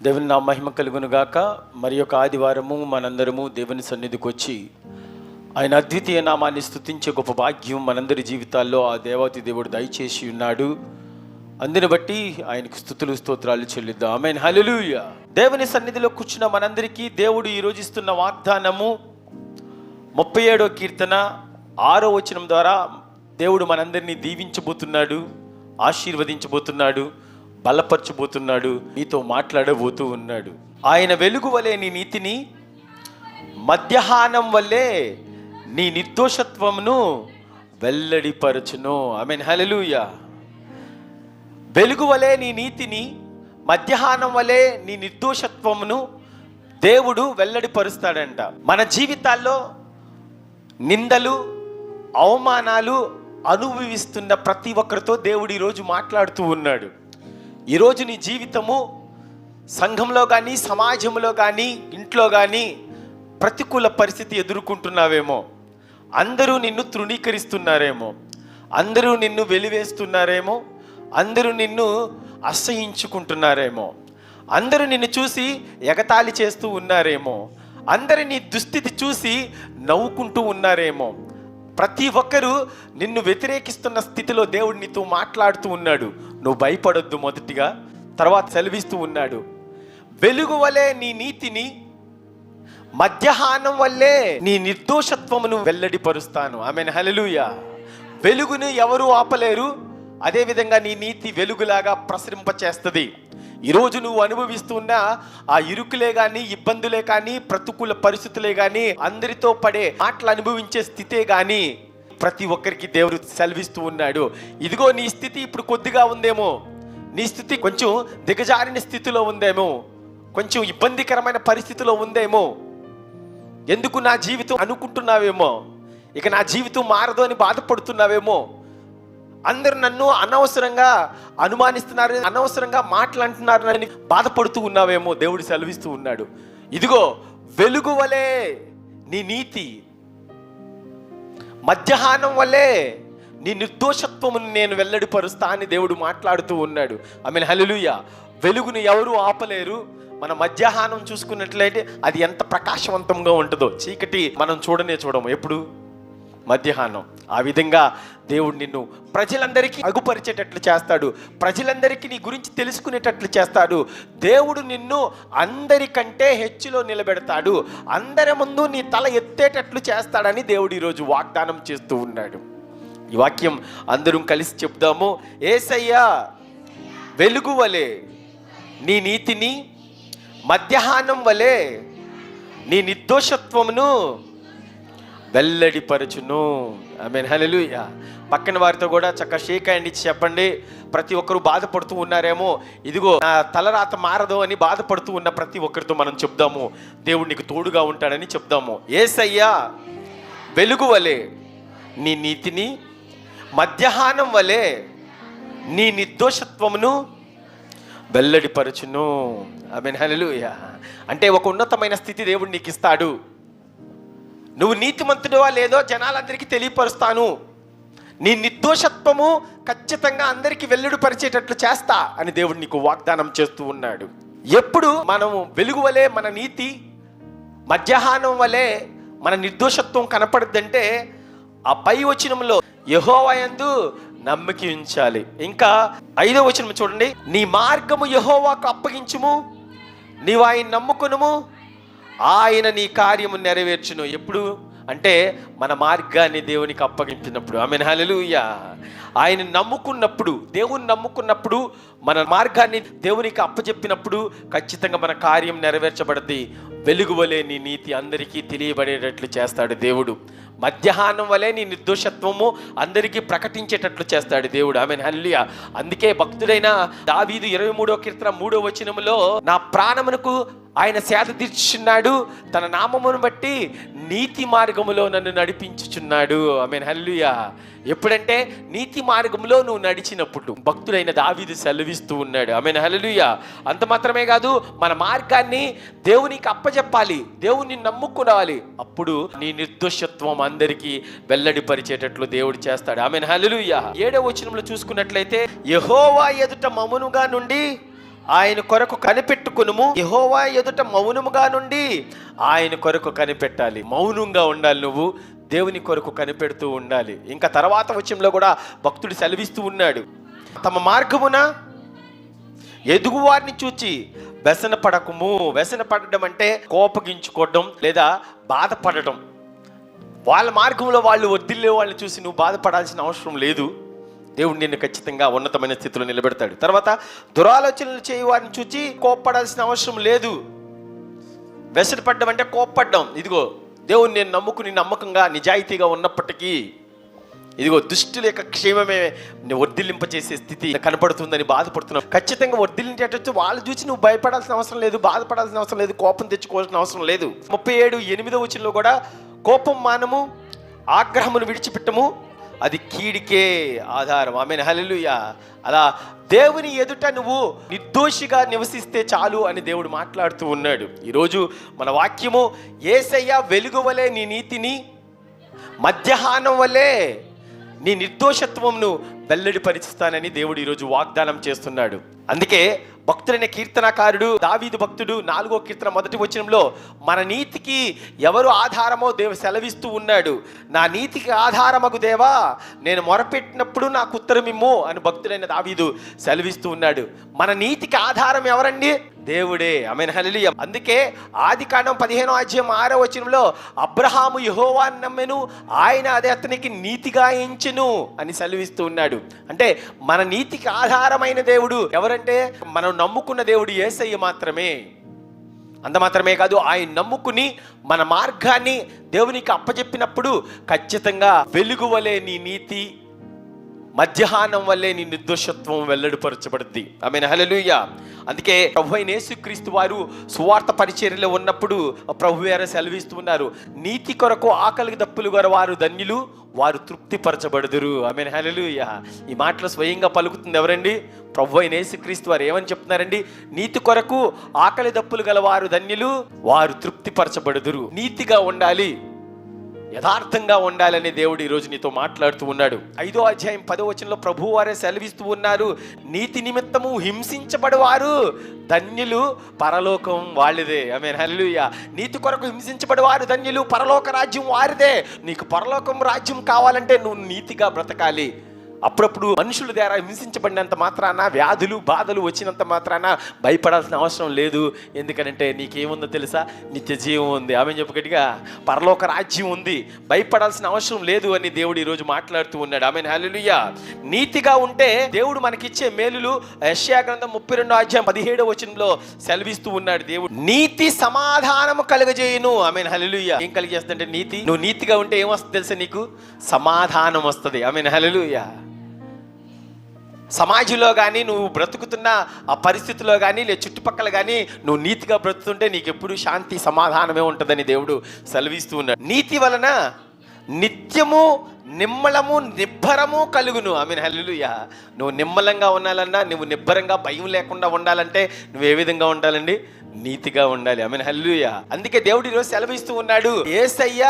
దేవుని నా మహిమ కలుగును గాక. మరి యొక్క ఆదివారము మనందరము దేవుని సన్నిధికి వచ్చి ఆయన అద్వితీయ నామాన్ని స్తుతించే గొప్ప భాగ్యం మనందరి జీవితాల్లో ఆ దేవాతి దేవుడు దయచేసి ఉన్నాడు. అందుని బట్టి ఆయనకు స్తుతులు స్తోత్రాలు చెల్లిద్దాం. ఆమేన్, హల్లెలూయా. దేవుని సన్నిధిలో కూర్చున్న మనందరికీ దేవుడు ఈరోజు ఇస్తున్న వాగ్దానము 37వ కీర్తన 6వ వచనం ద్వారా దేవుడు మనందరినీ దీవించబోతున్నాడు, ఆశీర్వదించబోతున్నాడు, బలపరచబోతున్నాడు, నీతో మాట్లాడబోతూ ఉన్నాడు. ఆయన వెలుగు వలె నీ నీతిని, మధ్యాహ్నం వల్లే నీ నిర్దోషత్వమును వెల్లడిపరచును. ఆమేన్, హల్లెలూయా. వెలుగు వలె నీ నీతిని, మధ్యాహ్నం వలె నీ నిర్దోషత్వమును దేవుడు వెల్లడిపరుస్తాడంట. మన జీవితాల్లో నిందలు, అవమానాలు అనుభవిస్తున్న ప్రతి ఒక్కరితో దేవుడు ఈరోజు మాట్లాడుతూ ఉన్నాడు. ఈరోజు నీ జీవితము సంఘంలో కానీ, సమాజంలో కానీ, ఇంట్లో కానీ ప్రతికూల పరిస్థితి ఎదుర్కొంటున్నావేమో. అందరూ నిన్ను తృణీకరిస్తున్నారేమో, అందరూ నిన్ను వెలివేస్తున్నారేమో, అందరూ నిన్ను అసహించుకుంటున్నారేమో, అందరూ నిన్ను చూసి ఎగతాళి చేస్తూ ఉన్నారేమో, అందరూ నీ దుస్థితి చూసి నవ్వుకుంటూ ఉన్నారేమో. ప్రతి ఒక్కరూ నిన్ను వ్యతిరేకిస్తున్న స్థితిలో దేవుడు నీతో మాట్లాడుతూ ఉన్నాడు. నువ్వు భయపడొద్దు. మొదటిగా తర్వాత సెలవిస్తూ ఉన్నాడు, వెలుగు వలె నీ నీతిని, మధ్యాహ్నం వల్లే నీ నిర్దోషత్వమును వెల్లడిపరుస్తాను. ఆమేన్, హల్లెలూయా. వెలుగును ఎవరు ఆపలేరు. అదేవిధంగా నీ నీతి వెలుగులాగా ప్రసరింపచేస్తుంది. ఈరోజు నువ్వు అనుభవిస్తున్న ఆ ఇరుకులే కానీ, ఇబ్బందులే కానీ, ప్రతికూల పరిస్థితులే కానీ, అందరితో పడే మాటలు అనుభవించే స్థితే కానీ ప్రతి ఒక్కరికి దేవుడు సెలవిస్తూ ఉన్నాడు. ఇదిగో నీ స్థితి ఇప్పుడు కొద్దిగా ఉందేమో, నీ స్థితి కొంచెం దిగజారిన స్థితిలో ఉందేమో, కొంచెం ఇబ్బందికరమైన పరిస్థితిలో ఉందేమో, ఎందుకు నా జీవితం అనుకుంటున్నావేమో, ఇక నా జీవితం మారదు అని బాధపడుతున్నావేమో, అందరూ నన్ను అనవసరంగా అనుమానిస్తున్నారు, అనవసరంగా మాట్లాడుతున్నారు అని బాధపడుతూ ఉన్నావేమో. దేవుడు సెలవిస్తూ ఉన్నాడు, ఇదిగో వెలుగు వలె నీ నీతి, మధ్యాహ్నం వలె నీ నిర్దోషత్వమును నేను వెల్లడిపరుస్తా అని దేవుడు మాట్లాడుతూ ఉన్నాడు. ఆమేన్, హల్లెలూయా. వెలుగును ఎవరు ఆపలేరు. మన మధ్యాహ్నం చూసుకున్నట్లయితే అది ఎంత ప్రకాశవంతంగా ఉంటుందో, చీకటి మనం చూడము ఎప్పుడు, మధ్యాహ్నం. ఆ విధంగా దేవుడు నిన్ను ప్రజలందరికీ అగుపరిచేటట్లు చేస్తాడు, ప్రజలందరికీ నీ గురించి తెలుసుకునేటట్లు చేస్తాడు. దేవుడు నిన్ను అందరికంటే హెచ్చులో నిలబెడతాడు, అందరి ముందు నీ తల ఎత్తేటట్లు చేస్తాడని దేవుడు ఈరోజు వాగ్దానం చేస్తూ ఉన్నాడు. ఈ వాక్యం అందరం కలిసి చెప్దాము. యేసయ్యా వెలుగు వలె నీ నీతిని, మధ్యాహ్నం వలె నీ నిర్దోషత్వమును వెల్లడిపరచును. ఆమేన్, హల్లెలూయా. పక్కన వారితో కూడా చక్కగా షేక్ హ్యాండ్ ఇచ్చి చెప్పండి. ప్రతి ఒక్కరు బాధపడుతూ ఉన్నారేమో, ఇదిగో నా తలరాత మారదు అని బాధపడుతూ ఉన్న ప్రతి ఒక్కరితో మనం చెప్దాము, దేవుడు నీకు తోడుగా ఉంటాడని చెప్దాము. యేసయ్యా వెలుగు వలె నీ నీతిని, మధ్యాహ్నం వలె నీ నిర్దోషత్వమును వెల్లడిపరచును. ఆమేన్, హల్లెలూయా. అంటే ఒక ఉన్నతమైన స్థితి దేవుడు నీకు ఇస్తాడు. నువ్వు నీతిమంతుడివా లేదో జనాలందరికీ తెలియపరుస్తాను, నీ నిర్దోషత్వము ఖచ్చితంగా అందరికీ వెల్లడిపరిచేటట్లు చేస్తా అని దేవుడు నీకు వాగ్దానం చేస్తూ ఉన్నాడు. ఎప్పుడు మనము వెలుగు వలె మన నీతి, మధ్యాహ్నం వలె మన నిర్దోషత్వం కనపడుద్దంటే ఆ పై వచనంలో యెహోవా యందు నమ్మిక ఉంచాలి. ఇంకా 5వ వచనం చూడండి, నీ మార్గము యెహోవాకు అప్పగించుము, నీవు ఆయన నమ్ముకొనుము, ఆయన నీ కార్యము నెరవేర్చును. ఎప్పుడు అంటే మన మార్గాన్ని దేవునికి అప్పగించినప్పుడు. ఆమేన్, హల్లెలూయా. ఆయన నమ్ముకున్నప్పుడు, దేవుని నమ్ముకున్నప్పుడు, మన మార్గాన్ని దేవునికి అప్పచెప్పినప్పుడు ఖచ్చితంగా మన కార్యం నెరవేర్చబడుద్ది. వెలుగు వలె నీ నీతి అందరికీ తెలియబడేటట్లు చేస్తాడు దేవుడు. మధ్యాహ్నం వలె నీ నిర్దోషత్వము అందరికీ ప్రకటించేటట్లు చేస్తాడు దేవుడు. ఆమేన్, హల్లెలూయా. అందుకే భక్తుడైన దావీదు 23వ కీర్తన 3వ వచనములో, నా ప్రాణమునకు ఆయన సేద తీర్చుచున్నాడు, తన నామమును బట్టి నీతి మార్గములో నన్ను నడిపించుచున్నాడు. ఆమేన్, హల్లెలూయా. ఎప్పుడంటే నీతి మార్గంలో నువ్వు నడిచినప్పుడు భక్తుడైన దావీదు సెలవిస్తూ ఉన్నాడు. ఆమేన్, హల్లెలూయా. అంత మాత్రమే కాదు, మన మార్గాన్ని దేవునికి అప్పచెప్పాలి, దేవుని నమ్ముకోవాలి. అప్పుడు నీ నిర్దోషత్వం అందరికీ వెల్లడిపరిచేటట్లు దేవుడు చేస్తాడు. ఆమేన్, హల్లెలూయా. 7వ వచనంలో చూసుకున్నట్లయితే, యెహోవా ఎదుట మౌనముగా నుండి ఆయన కొరకు కనిపెట్టుకునుము, యెహోవా ఎదుట మౌనముగా నుండి ఆయన కొరకు కనిపెట్టాలి. మౌనంగా ఉండాలి, నువ్వు దేవుని కొరకు కనిపెడుతూ ఉండాలి. ఇంకా తర్వాత వచనంలో కూడా భక్తుడు సెలవిస్తూ ఉన్నాడు, తమ మార్గమున ఎదుగువారిని చూచి వ్యసన పడకము. వ్యసన పడడం అంటే కోపగించుకోవడం లేదా బాధపడటం. వాళ్ళ మార్గంలో వాళ్ళు వర్ధిల్లే వాళ్ళని చూసి నువ్వు బాధపడాల్సిన అవసరం లేదు. దేవుడు నిన్ను ఖచ్చితంగా ఉన్నతమైన స్థితిలో నిలబెడతాడు. తర్వాత దురాలోచనలు చేయు వారిని చూచి కోప్పడాల్సిన అవసరం లేదు. వ్యసన పడ్డం అంటే కోప్పడ్డం. ఇదిగో దేవుని నేను నమ్ముకుని నమ్మకంగా నిజాయితీగా ఉన్నప్పటికీ ఇదిగో దుష్టుల యొక్క క్షేమమే వర్ధిల్లింపచేసే స్థితి కనపడుతుందని బాధపడుతున్నావు. ఖచ్చితంగా వర్ధిల్లించేటట్టు వాళ్ళు చూసి నువ్వు భయపడాల్సిన అవసరం లేదు, బాధపడాల్సిన అవసరం లేదు, కోపం తెచ్చుకోవాల్సిన అవసరం లేదు. 37:8 వచనంలో కూడా కోపం మానము, ఆగ్రహమును విడిచిపెట్టము, అది కీడికే ఆధారం. ఆమేన్, హల్లెలూయా. అలా దేవుని ఎదుట నువ్వు నిర్దోషిగా నివసిస్తే చాలు అని దేవుడు మాట్లాడుతూ ఉన్నాడు. ఈరోజు మన వాక్యము, యేసయ్య వెలుగు వలె నీ నీతిని, మధ్యాహ్నం వలె నీ నిర్దోషత్వంను వెల్లడిపరుస్తానని దేవుడు ఈరోజు వాగ్దానం చేస్తున్నాడు. అందుకే భక్తుడైన కీర్తనకారుడు దావీదు భక్తుడు 4వ కీర్తన 1వ వచనంలో మన నీతికి ఎవరు ఆధారమో దేవుడు సెలవిస్తూ ఉన్నాడు. నా నీతికి ఆధారమగు దేవా, నేను మొరపెట్టినప్పుడు నాకు ఉత్తరమిమ్ము అని భక్తుడైన దావీదు సెలవిస్తూ ఉన్నాడు. మన నీతికి ఆధారం ఎవరండి? దేవుడే. ఆమేన్, హల్లెలూయా. అందుకే ఆదికాండం 15:6 వచనంలో అబ్రహాము యెహోవాను నమ్మెను, ఆయన అదే అతనికి నీతిగా ఎంచెను అని సెలవిస్తూ ఉన్నాడు. అంటే మన నీతికి ఆధారమైన దేవుడు ఎవరంటే మనం నమ్ముకున్న దేవుడు యేసయ్య మాత్రమే. అంత మాత్రమే కాదు, ఆయన నమ్ముకుని మన మార్గాన్ని దేవునికి అప్పచెప్పినప్పుడు ఖచ్చితంగా వెలుగు వలె నీ నీతి, మధ్యాహ్నం వల్లే నీ నిర్దోషత్వం వెల్లడిపరచబడుద్ది. ఆమేన్, హల్లెలూయా. అందుకే ప్రభువైన యేసుక్రీస్తు వారు సువార్త పరిచర్యలో ఉన్నప్పుడు ప్రభువారు సెలవిస్తూ ఉన్నారు, నీతి కొరకు ఆకలికి దప్పులు గల వారు ధన్యులు, వారు తృప్తిపరచబడుదురు. ఆమేన్, హల్లెలూయా. ఈ మాటలు స్వయంగా పలుకుతుంది ఎవరండి? ప్రభువైన యేసుక్రీస్తు వారు ఏమని చెప్తున్నారండి? నీతి కొరకు ఆకలి దప్పులు గల వారు ధన్యులు, వారు తృప్తిపరచబడుదురు. నీతిగా ఉండాలి, యథార్థంగా ఉండాలని దేవుడు ఈరోజు నీతో మాట్లాడుతూ ఉన్నాడు. 5వ అధ్యాయం 10వ వచనంలో ప్రభువు వారే సెలవిస్తూ ఉన్నారు, నీతి నిమిత్తము హింసించబడవారు ధన్యులు, పరలోకం వాళ్ళదే. ఆమేన్, హల్లెలూయా. నీతి కొరకు హింసించబడవారు ధన్యులు, పరలోక రాజ్యం వారిదే. నీకు పరలోకం రాజ్యం కావాలంటే నువ్వు నీతిగా బ్రతకాలి. అప్పుడప్పుడు మనుషుల ద్వారా హింసించబడినంత మాత్రాన, వ్యాధులు బాధలు వచ్చినంత మాత్రాన భయపడాల్సిన అవసరం లేదు. ఎందుకనంటే నీకేముందో తెలుసా? నిత్య జీవం ఉంది. ఆమె చెప్పగట్టిగా పరలోక రాజ్యం ఉంది, భయపడాల్సిన అవసరం లేదు అని దేవుడు ఈరోజు మాట్లాడుతూ ఉన్నాడు. ఆమేన్, హల్లెలూయా. నీతిగా ఉంటే దేవుడు మనకిచ్చే మేలులు యెషయా గ్రంథం 32:17 వచనంలో సెలవిస్తూ ఉన్నాడు. దేవుడు నీతి సమాధానము కలుగజేయును. ఆమేన్, హల్లెలూయా. ఏం కలిగేస్తుందంటే నీతి, నువ్వు నీతిగా ఉంటే ఏమొస్తుంది తెలుసా? నీకు సమాధానం వస్తుంది. ఆమేన్, హల్లెలూయా. సమాజంలో కానీ నువ్వు బ్రతుకుతున్న ఆ పరిస్థితిలో కానీ లేదా చుట్టుపక్కల కానీ నువ్వు నీతిగా బ్రతుకుతుంటే నీకు ఎప్పుడు శాంతి సమాధానమే ఉంటుందని దేవుడు సెలవిస్తూ ఉన్నాడు. నీతి వలన నిత్యము నిమ్మలము నిబ్బరము కలుగును. ఆమేన్, హల్లెలూయా. నువ్వు నిమ్మలంగా ఉండాలన్నా, నువ్వు నిబ్బరంగా భయం లేకుండా ఉండాలంటే నువ్వు ఏ విధంగా ఉండాలండి? నీతిగా ఉండాలి. ఆమేన్, హల్లెలూయా. అందుకే దేవుడు ఈరోజు సెలవిస్తూ ఉన్నాడు, యేసయ్య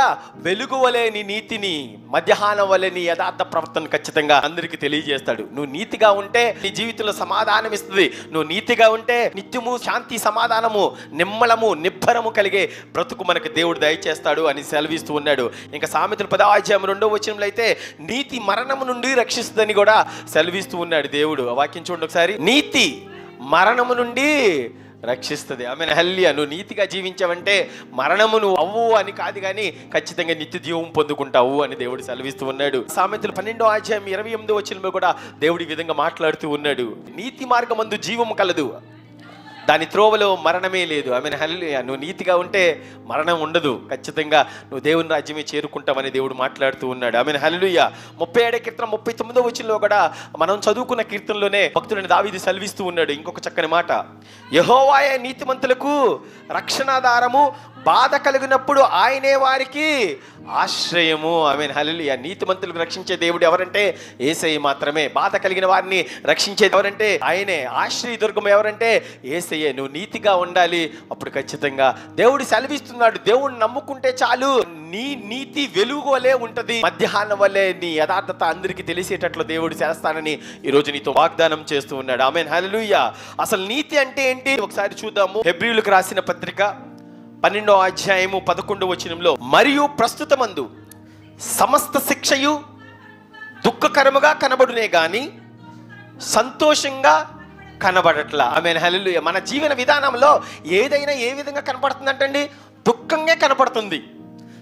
వెలుగు వలె నీ నీతిని, మధ్యాహ్నం వలె నీ యథార్థ ప్రవర్తన ఖచ్చితంగా అందరికీ తెలియజేస్తాడు. నువ్వు నీతిగా ఉంటే నీ జీవితంలో సమాధానం ఇస్తుంది. నువ్వు నీతిగా ఉంటే నిత్యము శాంతి సమాధానము నిమ్మలము నిబ్బరము కలిగే బ్రతుకు మనకు దేవుడు దయచేస్తాడు అని సెలవిస్తూ ఉన్నాడు. ఇంకా సామెతలు 10:2 వచనంలో అయితే నీతి మరణము నుండి రక్షిస్తుందని కూడా సెలవిస్తూ ఉన్నాడు దేవుడు. ఆ వాక్యం చూడండి ఒకసారి. నీతి మరణము నుండి రక్షిస్తుంది. ఆమేన్, హల్లెలూయా. నువ్వు నీతిగా జీవించావంటే మరణము నువ్వు అవ్వు అని కాదు, కానీ ఖచ్చితంగా నిత్య జీవం పొందుకుంటావు అని దేవుడు సెలవిస్తూ ఉన్నాడు. సామెతలు 12:28 వచనంలో కూడా దేవుడు ఈ విధంగా మాట్లాడుతూ ఉన్నాడు. నీతి మార్గమందు జీవము కలదు, దాని త్రోవలో మరణమే లేదు. ఆమేన్, హల్లెలూయా. నువ్వు నీతిగా ఉంటే మరణం ఉండదు. ఖచ్చితంగా నువ్వు దేవుని రాజ్యమే చేరుకుంటామని దేవుడు మాట్లాడుతూ ఉన్నాడు. ఆమేన్, హల్లెలూయా. 37వ కీర్తన 39వ వచనంలో కూడా మనం చదువుకున్న కీర్తనలోనే భక్తుడైన దావీదు సెలవిస్తూ ఉన్నాడు ఇంకొక చక్కని మాట. యెహోవాయే నీతిమంతులకు రక్షణాధారము, బాధ కలిగినప్పుడు ఆయనే వారికి ఆశ్రయము. ఆమేన్, హల్లెలూయా. నీతిమంతులకు రక్షించే దేవుడు ఎవరంటే యేసయ్య మాత్రమే. బాధ కలిగిన వారిని రక్షించేది ఎవరంటే ఆయనే. ఆశ్రయ దుర్గం ఎవరంటే యేసయ్యే. నువ్వు నీతిగా ఉండాలి, అప్పుడు ఖచ్చితంగా దేవుడు సెలవిస్తున్నాడు. దేవుడిని నమ్ముకుంటే చాలు, నీ నీతి వెలుగు వలె ఉంటది, మధ్యాహ్నం వల్లే నీ యథార్థత అందరికీ తెలిసేటట్లు దేవుడు చేస్తానని ఈరోజు నీతో వాగ్దానం చేస్తూ ఉన్నాడు. ఆమేన్, హల్లెలూయా. అసలు నీతి అంటే ఏంటి ఒకసారి చూద్దాము. హెబ్రీయులకు రాసిన పత్రిక 12వ అధ్యాయము 11వ వచనంలో, మరియు ప్రస్తుతమందు సమస్త శిక్షయు దుఃఖకరముగా కనబడునే గాని సంతోషంగా కనబడట్లా. ఆమేన్, హల్లెలూయా. మన జీవన విధానంలో ఏదైనా ఏ విధంగా కనపడుతుందంటండి? దుఃఖంగా కనపడుతుంది.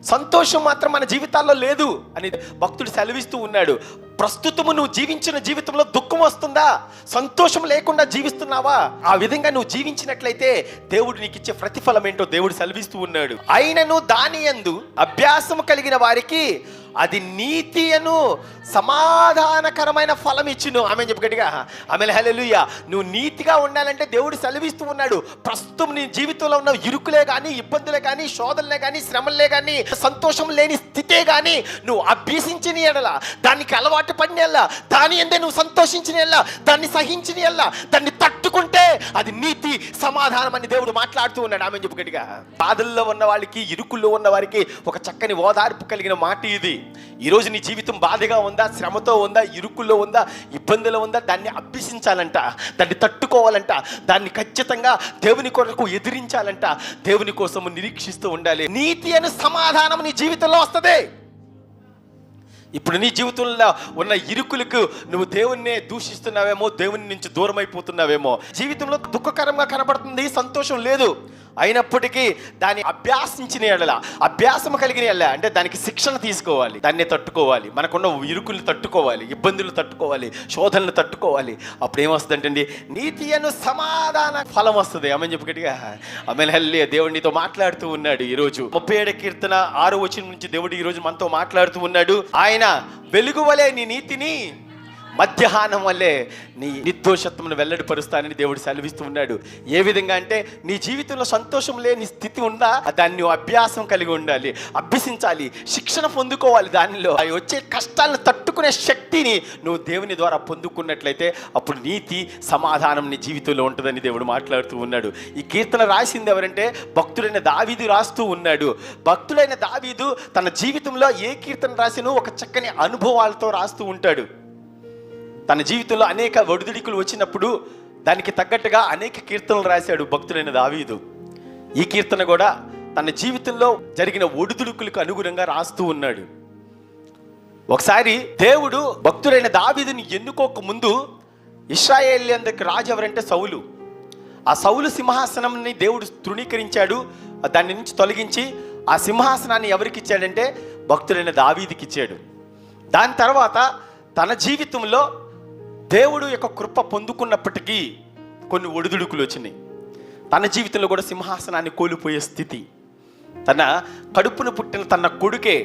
సంతోషం మాత్రం మన జీవితాల్లో లేదు అని భక్తుడు సెలవిస్తూ ఉన్నాడు. ప్రస్తుతము నువ్వు జీవించిన జీవితంలో దుఃఖం వస్తుందా? సంతోషం లేకుండా జీవిస్తున్నావా? ఆ విధంగా నువ్వు జీవించినట్లయితే దేవుడు నీకు ఇచ్చే ప్రతిఫలం ఏంటో దేవుడు సెలవిస్తూ ఉన్నాడు. అయినను దాని యందు అభ్యాసము కలిగిన వారికి అది నీతి అను సమాధానకరమైన ఫలం ఇచ్చును. ఆమె చెప్పు గట్టిగా, ఆమె హల్లెలూయా. నువ్వు నీతిగా ఉండాలంటే దేవుడు సెలవిస్తూ ఉన్నాడు. ప్రస్తుతం నీ జీవితంలో ఉన్న ఇరుకులే కానీ, ఇబ్బందులే కానీ, శోధనలే కానీ, శ్రమలే కానీ, సంతోషం లేని స్థితే కానీ నువ్వు అభ్యసించిన ఎడల, దానికి అలవాటు పడిన ఎడల, దాని అందే నువ్వు సంతోషించిన ఎడల, దాన్ని సహించిన ఎడల, దాన్ని తట్టుకుంటే అది నీతి సమాధానం అని దేవుడు మాట్లాడుతూ ఉన్నాడు. ఆమె చెప్పు గట్టిగా. బాధల్లో ఉన్న వాళ్ళకి, ఇరుకుల్లో ఉన్న వారికి ఒక చక్కని ఓదార్పు కలిగిన మాట ఇది. ఈరోజు నీ జీవితం బాధగా ఉందా, శ్రమతో ఉందా, ఇరుకుల్లో ఉందా, ఇబ్బందులో ఉందా, దాన్ని అభ్యసించాలంట, దాన్ని తట్టుకోవాలంట, దాన్ని ఖచ్చితంగా దేవుని కొరకు ఎదిరించాలంట, దేవుని కోసం నిరీక్షిస్తూ ఉండాలి. నీతి అనే సమాధానం నీ జీవితంలో వస్తుంది. ఇప్పుడు నీ జీవితంలో ఉన్న ఇరుకులకు నువ్వు దేవుణ్ణి దూషిస్తున్నావేమో, దేవుని నుంచి దూరం అయిపోతున్నావేమో. జీవితంలో దుఃఖకరంగా కనబడుతుంది, సంతోషం లేదు. అయినప్పటికీ దాన్ని అభ్యాసించిన ఎడల, అభ్యాసం కలిగిన ఎడల అంటే దానికి శిక్షణ తీసుకోవాలి, దాన్ని తట్టుకోవాలి, మనకున్న ఇరుకులు తట్టుకోవాలి, ఇబ్బందులు తట్టుకోవాలి, శోధనలు తట్టుకోవాలి. అప్పుడు ఏమొస్తుందంటే నీతి అను సమాధాన ఫలం వస్తుంది. ఆమె చెప్పగట్టిగా ఆమెన్, హల్లెలూయా. దేవుడు నీతో మాట్లాడుతూ ఉన్నాడు ఈరోజు. 37వ కీర్తన 6వ వచనం నుంచి దేవుడు ఈరోజు మనతో మాట్లాడుతూ ఉన్నాడు. ఆయన వెలుగు వలె నీ నీతిని, మధ్యాహ్నం వల్లే నీ నిర్దోషత్వమును వెల్లడిపరుస్తానని దేవుడు సెలవిస్తూ ఉన్నాడు. ఏ విధంగా అంటే నీ జీవితంలో సంతోషం లేని స్థితి ఉందా, దాన్ని నువ్వు అభ్యాసం కలిగి ఉండాలి, అభ్యసించాలి, శిక్షణ పొందుకోవాలి. దానిలో అవి వచ్చే కష్టాలను తట్టుకునే శక్తిని నువ్వు దేవుని ద్వారా పొందుకున్నట్లయితే అప్పుడు నీతి సమాధానం నీ జీవితంలో ఉంటుందని దేవుడు మాట్లాడుతూ ఉన్నాడు. ఈ కీర్తన రాసింది ఎవరంటే భక్తుడైన దావీదు రాస్తూ ఉన్నాడు. భక్తుడైన దావీదు తన జీవితంలో ఏ కీర్తన రాసినో ఒక చక్కని అనుభవాలతో రాస్తూ ఉంటాడు. తన జీవితంలో అనేక ఒడిదుడుకులు వచ్చినప్పుడు దానికి తగ్గట్టుగా అనేక కీర్తనలు రాశాడు భక్తుడైన దావీదు. ఈ కీర్తన కూడా తన జీవితంలో జరిగిన ఒడిదుడుకులకు అనుగుణంగా రాస్తూ ఉన్నాడు. ఒకసారి దేవుడు భక్తుడైన దావీదుని ఎన్నుకోక ముందు ఇశ్రాయేలీయులకు రాజు ఎవరంటే సౌలు. ఆ సౌలు సింహాసనాన్ని దేవుడు తృణీకరించాడు. దాని నుంచి తొలగించి ఆ సింహాసనాన్ని ఎవరికి ఇచ్చాడంటే భక్తుడైన దావీదుకి ఇచ్చాడు. దాని తర్వాత తన జీవితంలో దేవుడు యొక్క కృప పొందుకున్నప్పటికీ కొన్ని ఒడిదుడుకులు వచ్చినాయి. తన జీవితంలో కూడా సింహాసనాన్ని కోల్పోయే స్థితి. తన కడుపును పుట్టిన తన కొడుకే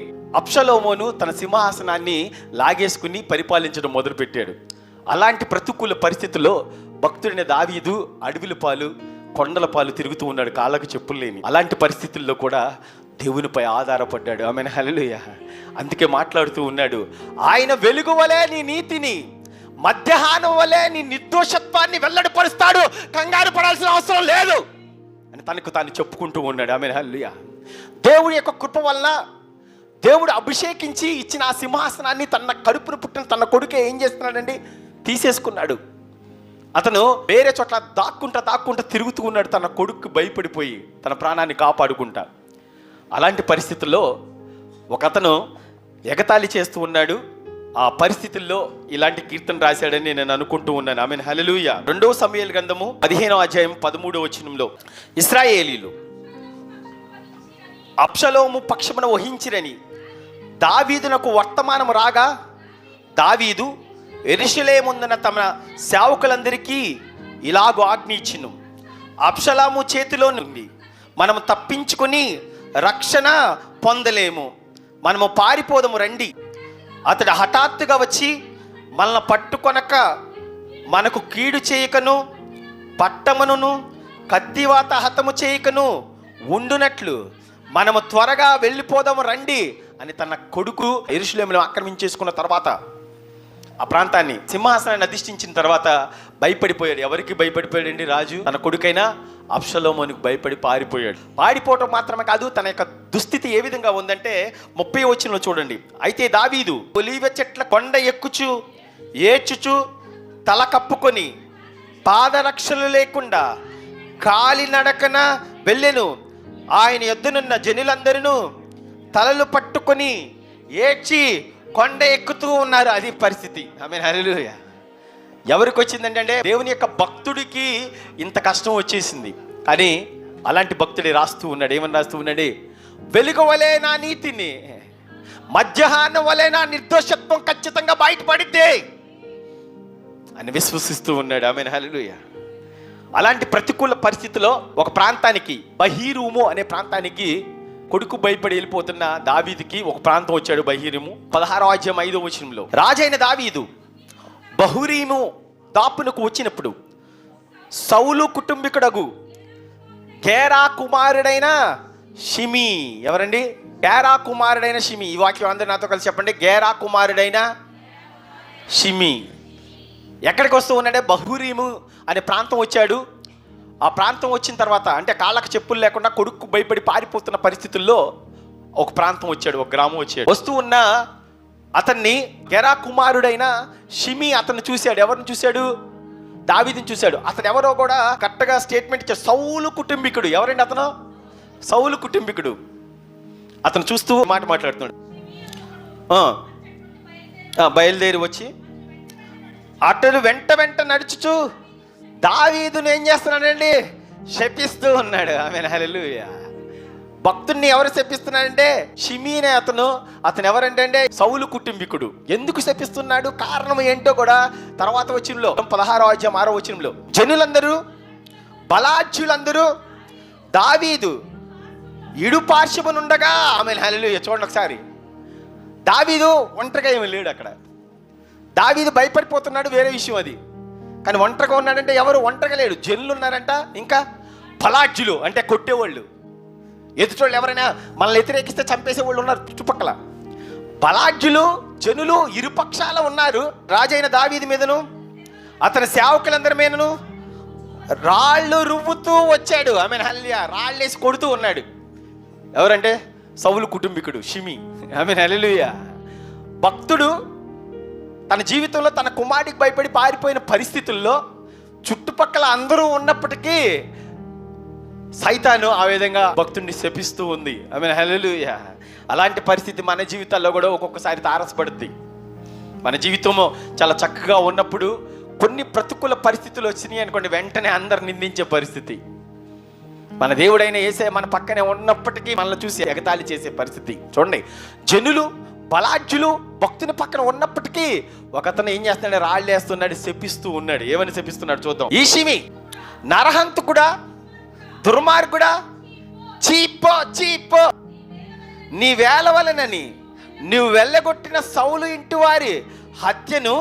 అబ్షలోమును తన సింహాసనాన్ని లాగేసుకుని పరిపాలించడం మొదలుపెట్టాడు. అలాంటి ప్రతికూల పరిస్థితుల్లో భక్తుడైన దావీదు అడవిల పాలు, కొండల పాలు తిరుగుతూ ఉన్నాడు, కాళ్ళకు చెప్పులు లేని. అలాంటి పరిస్థితుల్లో కూడా దేవునిపై ఆధారపడ్డాడు. ఆమెన్, హల్లెలూయా. అందుకే మాట్లాడుతూ ఉన్నాడు, ఆయన వెలుగు వలె నీ నీతిని, మధ్యాహ్నం వలె నీ నిర్దోషత్వాన్ని వెల్లడిపరుస్తాడు, కంగారు పడాల్సిన అవసరం లేదు అని తనకు తాను చెప్పుకుంటూ ఉన్నాడు. ఆమెన్, హల్లెలూయా. దేవుడి యొక్క కృప వలన దేవుడు అభిషేకించి ఇచ్చిన ఆ సింహాసనాన్ని తన కడుపును పుట్టిన తన కొడుకే ఏం చేస్తున్నాడండి, తీసేసుకున్నాడు. అతను వేరే చోట్ల దాక్కుంటా తిరుగుతూ ఉన్నాడు, తన కొడుకు భయపడిపోయి తన ప్రాణాన్ని కాపాడుకుంటా. అలాంటి పరిస్థితుల్లో ఒక అతను ఎగతాళి చేస్తూ ఉన్నాడు. ఆ పరిస్థితుల్లో ఇలాంటి కీర్తన రాశాడని నేను అనుకుంటూ ఉన్నాను. ఆమెన్, హల్లెలూయా. 2వ సమూయేలు గ్రంథము 15వ అధ్యాయం 13వ వచనంలో, ఇశ్రాయేలీయులు అబ్షలోము పక్షమున వహించిరని దావీదునకు వర్తమానం రాగా, దావీదు యెరూషలేముందున తమ సేవకులందరికీ ఇలాగూ ఆజ్ఞ ఇచ్చెను, అబ్షలోము చేతిలో నుండి మనము తప్పించుకొని రక్షణ పొందలేము, మనము పారిపోదము రండి. అతడు హఠాత్తుగా వచ్చి మనల్ని పట్టుకొనక మనకు కీడు చేయకను, పట్టమును కత్తివాత హతము చేయకను ఉండునట్లు మనము త్వరగా వెళ్ళిపోదాము రండి అని తన కొడుకు యెరూషలేమును ఆక్రమించేసుకున్న తర్వాత ఆ ప్రాంతాన్ని సింహాసనాన్ని అధిష్ఠించిన తర్వాత భయపడిపోయాడు. ఎవరికి భయపడిపోయాడండి? రాజు తన కొడుకైనా అబ్షలోమునికి భయపడి పారిపోయాడు. పారిపోవటం మాత్రమే కాదు, తన యొక్క దుస్థితి ఏ విధంగా ఉందంటే 30వ వచనంలో చూడండి. అయితే దావీదు ఒలీవ చెట్ల కొండ ఎక్కుచు ఏడ్చుచు తల కప్పుకొని పాదరక్షలు లేకుండా కాలినడకన వెళ్ళెను. ఆయన యొద్దనున్న జనులందరూ తలలు పట్టుకొని ఏడ్చి కొండ ఎక్కుతూ ఉన్నారు. అది పరిస్థితి. ఆమేన్, హల్లెలూయా. ఎవరికి వచ్చిందంటే దేవుని యొక్క భక్తుడికి ఇంత కష్టం వచ్చేసింది. కానీ అలాంటి భక్తుడే రాస్తూ ఉన్నాడు. ఏమని రాస్తూ ఉన్నాడు? వెలుగు వలె నా నీతిని, మధ్యాహ్నం వలె నా నిర్దోషత్వం ఖచ్చితంగా బయటపడిద్దే అని విశ్వసిస్తూ ఉన్నాడు. ఆమేన్, హల్లెలూయా. అలాంటి ప్రతికూల పరిస్థితిలో ఒక ప్రాంతానికి, బహీరుము అనే ప్రాంతానికి కొడుకు భయపడి వెళ్ళిపోతున్న దావీదుకి ఒక ప్రాంతం వచ్చాడు, బహీరుము. 16వ అధ్యాయం 5వ వచనంలో రాజైన దావీదు బహూరీము దాపునకు వచ్చినప్పుడు సౌలు కుటుంబీకుడగు గేరా కుమారుడైన షిమీ. ఎవరండి? గేరా కుమారుడైన షిమీ. ఈ వాక్యం అందరూ నాతో కలిసి చెప్పండి. గేరా కుమారుడైన షిమీ ఎక్కడికి వస్తూ ఉన్నాడే? బహూరీము అనే ప్రాంతం వచ్చాడు. ఆ ప్రాంతం వచ్చిన తర్వాత, అంటే కాళ్ళకు చెప్పులు లేకుండా కొడుకు భయపడి పారిపోతున్న పరిస్థితుల్లో ఒక ప్రాంతం వచ్చాడు, ఒక గ్రామం వచ్చాడు. వస్తూ ఉన్న అతన్ని గెరా కుమారుడైన షిమీ అతన్ని చూశాడు. ఎవరిని చూశాడు? దావీదుని చూశాడు. అతను ఎవరో కూడా కరెక్ట్గా స్టేట్మెంట్ ఇచ్చాడు. సౌలు కుటుంబీకుడు. ఎవరండి అతను? సౌలు కుటుంబీకుడు. అతను చూస్తూ మాట్లాడుతున్నాడు. బయలుదేరి వచ్చి అతడు వెంట నడుచుచు దావీదును ఏం చేస్తున్నాడండి? శపిస్తూ ఉన్నాడు. ఆమేన్, హల్లెలూయా. భక్తుడిని ఎవరు శపిస్తున్నాడంటే షిమీనే అతను ఎవరంటే సౌలు కుటుంబీకుడు. ఎందుకు శపిస్తున్నాడు, కారణం ఏంటో కూడా తర్వాత వచనంలో 16వ అధ్యాయం 6వ వచనంలో జనులందరూ బలాఢ్యులందరూ దావీదు ఇడుపార్శ్వమునుండగా, ఆమేన్, హల్లెలూయా. చూడండి ఒకసారి. దావీదు ఒంటరిగా ఏమీ లేడు అక్కడ. దావీదు భయపడిపోతున్నాడు, వేరే విషయం అది. కానీ ఒంటరిగా ఉన్నాడంటే ఎవరు? ఒంటరిగా లేడు. జనులు ఉన్నారంట, ఇంకా బలాఢ్యులు అంటే కొట్టేవాళ్ళు, ఎదుటోళ్ళు ఎవరైనా మనల్ని వ్యతిరేకిస్తే చంపేసేవాళ్ళు ఉన్నారు చుట్టుపక్కల. బలాఢ్యులు జనులు ఇరుపక్షాల ఉన్నారు. రాజైన దావీదు మీదను అతని సేవకులందరి మీదను రాళ్ళు రువ్వుతూ వచ్చాడు. ఆమేన్, హల్లెలూయా. రాళ్ళేసి కొడుతూ ఉన్నాడు. ఎవరంటే సౌలు కుటుంబీకుడు షిమీ. ఆమేన్, హల్లెలూయా. భక్తుడు తన జీవితంలో తన కుమారుడికి భయపడి పారిపోయిన పరిస్థితుల్లో చుట్టుపక్కల అందరూ ఉన్నప్పటికీ సైతాను ఆ విధంగా భక్తుడిని శపిస్తూ ఉంది. ఆమేన్, హల్లెలూయా. అలాంటి పరిస్థితి మన జీవితాల్లో కూడా ఒక్కొక్కసారి తారసపడుద్ది. మన జీవితము చాలా చక్కగా ఉన్నప్పుడు కొన్ని ప్రతికూల పరిస్థితులు వచ్చినాయి అనుకోండి, వెంటనే అందరు నిందించే పరిస్థితి. మన దేవుడైన యేసే మన పక్కనే ఉన్నప్పటికీ మనల్ని చూసి ఎగతాళి చేసే పరిస్థితి. చూడండి, జనులు బలాఢ్యులు భక్తుని పక్కన ఉన్నప్పటికీ ఒకతను ఏం చేస్తున్నాడు? రాళ్ళు వేస్తున్నాడు, శపిస్తూ ఉన్నాడు. ఏమని శపిస్తున్నాడు చూద్దాం. ఈ షిమీ నరహంతకుడా, దుర్మార్గుడా, చీపో చీపో, నీ వేల వలనని నువ్వు వెళ్ళగొట్టిన సౌలు ఇంటి వారి హత్యను